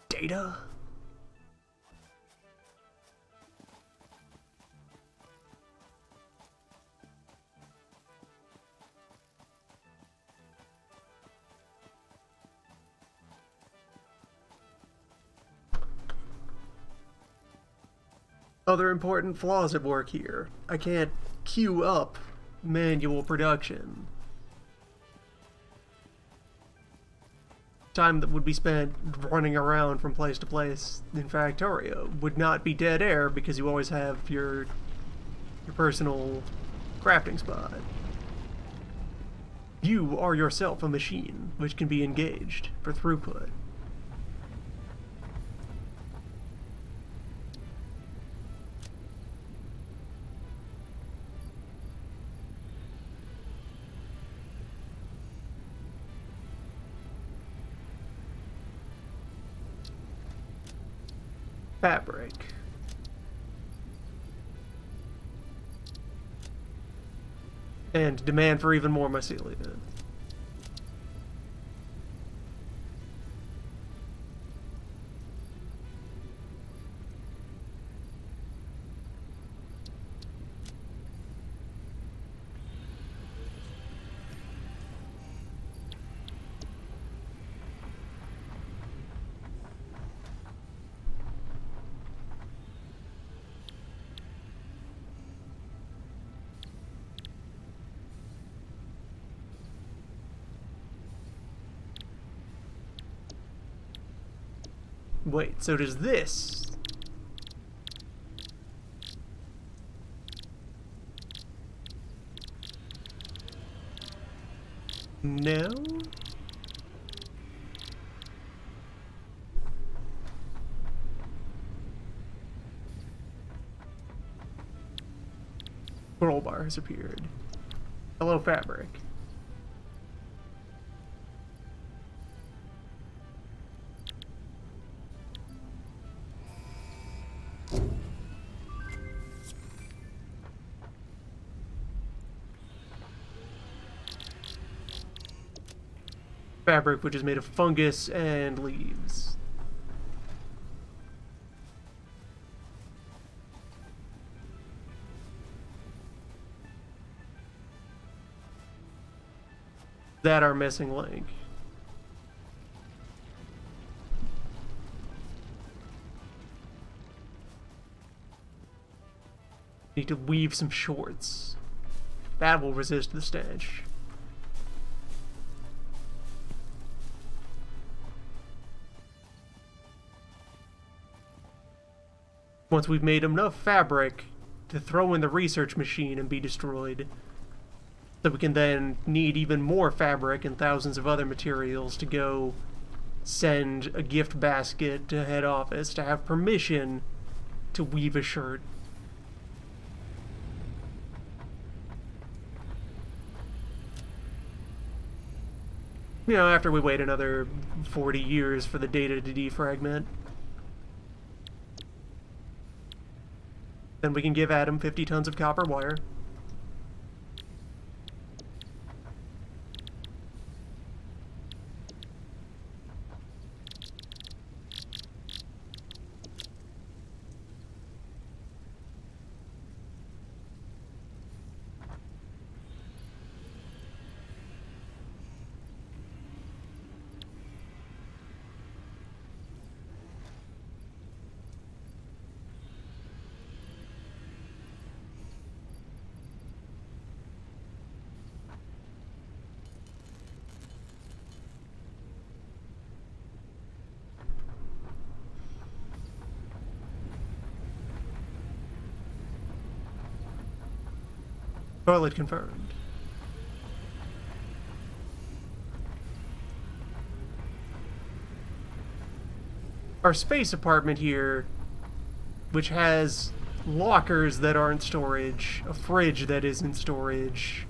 Data? Other important flaws at work here. I can't queue up manual production. Time that would be spent running around from place to place in Factorio would not be dead air because you always have your personal Crafting spot. You are yourself a machine, which can be engaged for throughput. Fabric. And demand for even more mycelia. Wait, so does this? No? Scroll bar has appeared. Hello, fabric. Fabric, which is made of fungus and leaves. That our missing link. Need to weave some shorts. That will resist the stench. Once we've made enough fabric to throw in the research machine and be destroyed, so we can then need even more fabric and thousands of other materials to go send a gift basket to head office to have permission to weave a shirt. You know, after we wait another 40 years for the data to defragment. Then we can give Adam 50 tons of copper wire. Toilet confirmed. Our space apartment here, which has lockers that aren't storage, a fridge that isn't storage.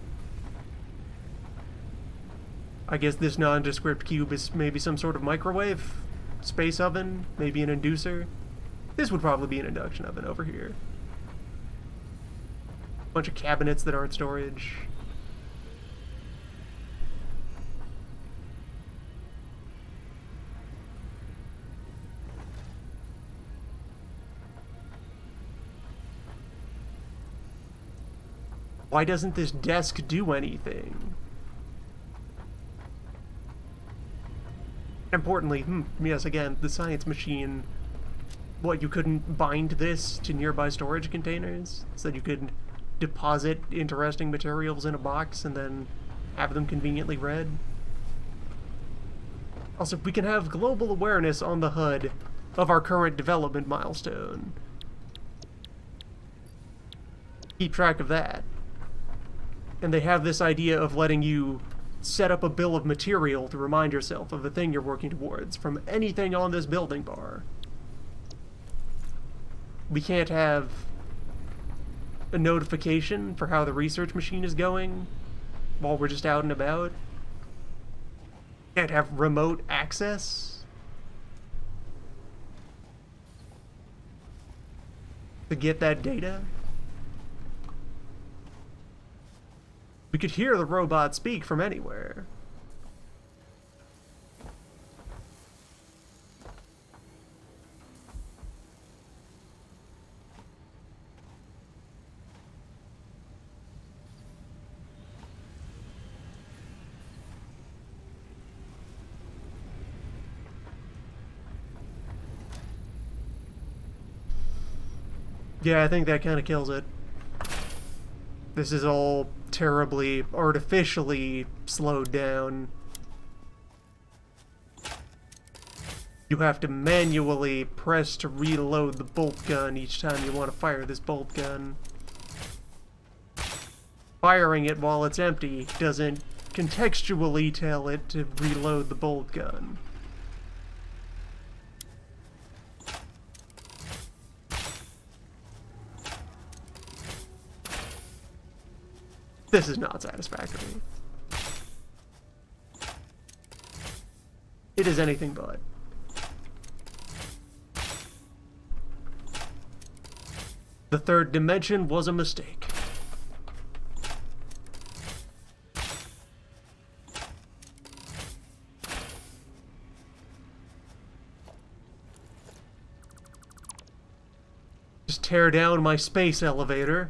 I guess this nondescript cube is maybe some sort of microwave, space oven, maybe an inducer. This would probably be an induction oven over here. Bunch of cabinets that aren't storage. Why doesn't this desk do anything? Importantly, yes, again, the science machine. What, you couldn't bind this to nearby storage containers so that you could deposit interesting materials in a box and then have them conveniently read? Also, we can have global awareness on the HUD of our current development milestone. Keep track of that. And they have this idea of letting you set up a bill of material to remind yourself of the thing you're working towards from anything on this building bar. We can't have a notification for how the research machine is going while we're just out and about. Can't have remote access to get that data. We could hear the robot speak from anywhere. Yeah, I think that kind of kills it. This is all terribly, artificially slowed down. You have to manually press to reload the bolt gun each time you want to fire this bolt gun. Firing it while it's empty doesn't contextually tell it to reload the bolt gun. This is not satisfactory. It is anything but. The third dimension was a mistake. Just tear down my space elevator.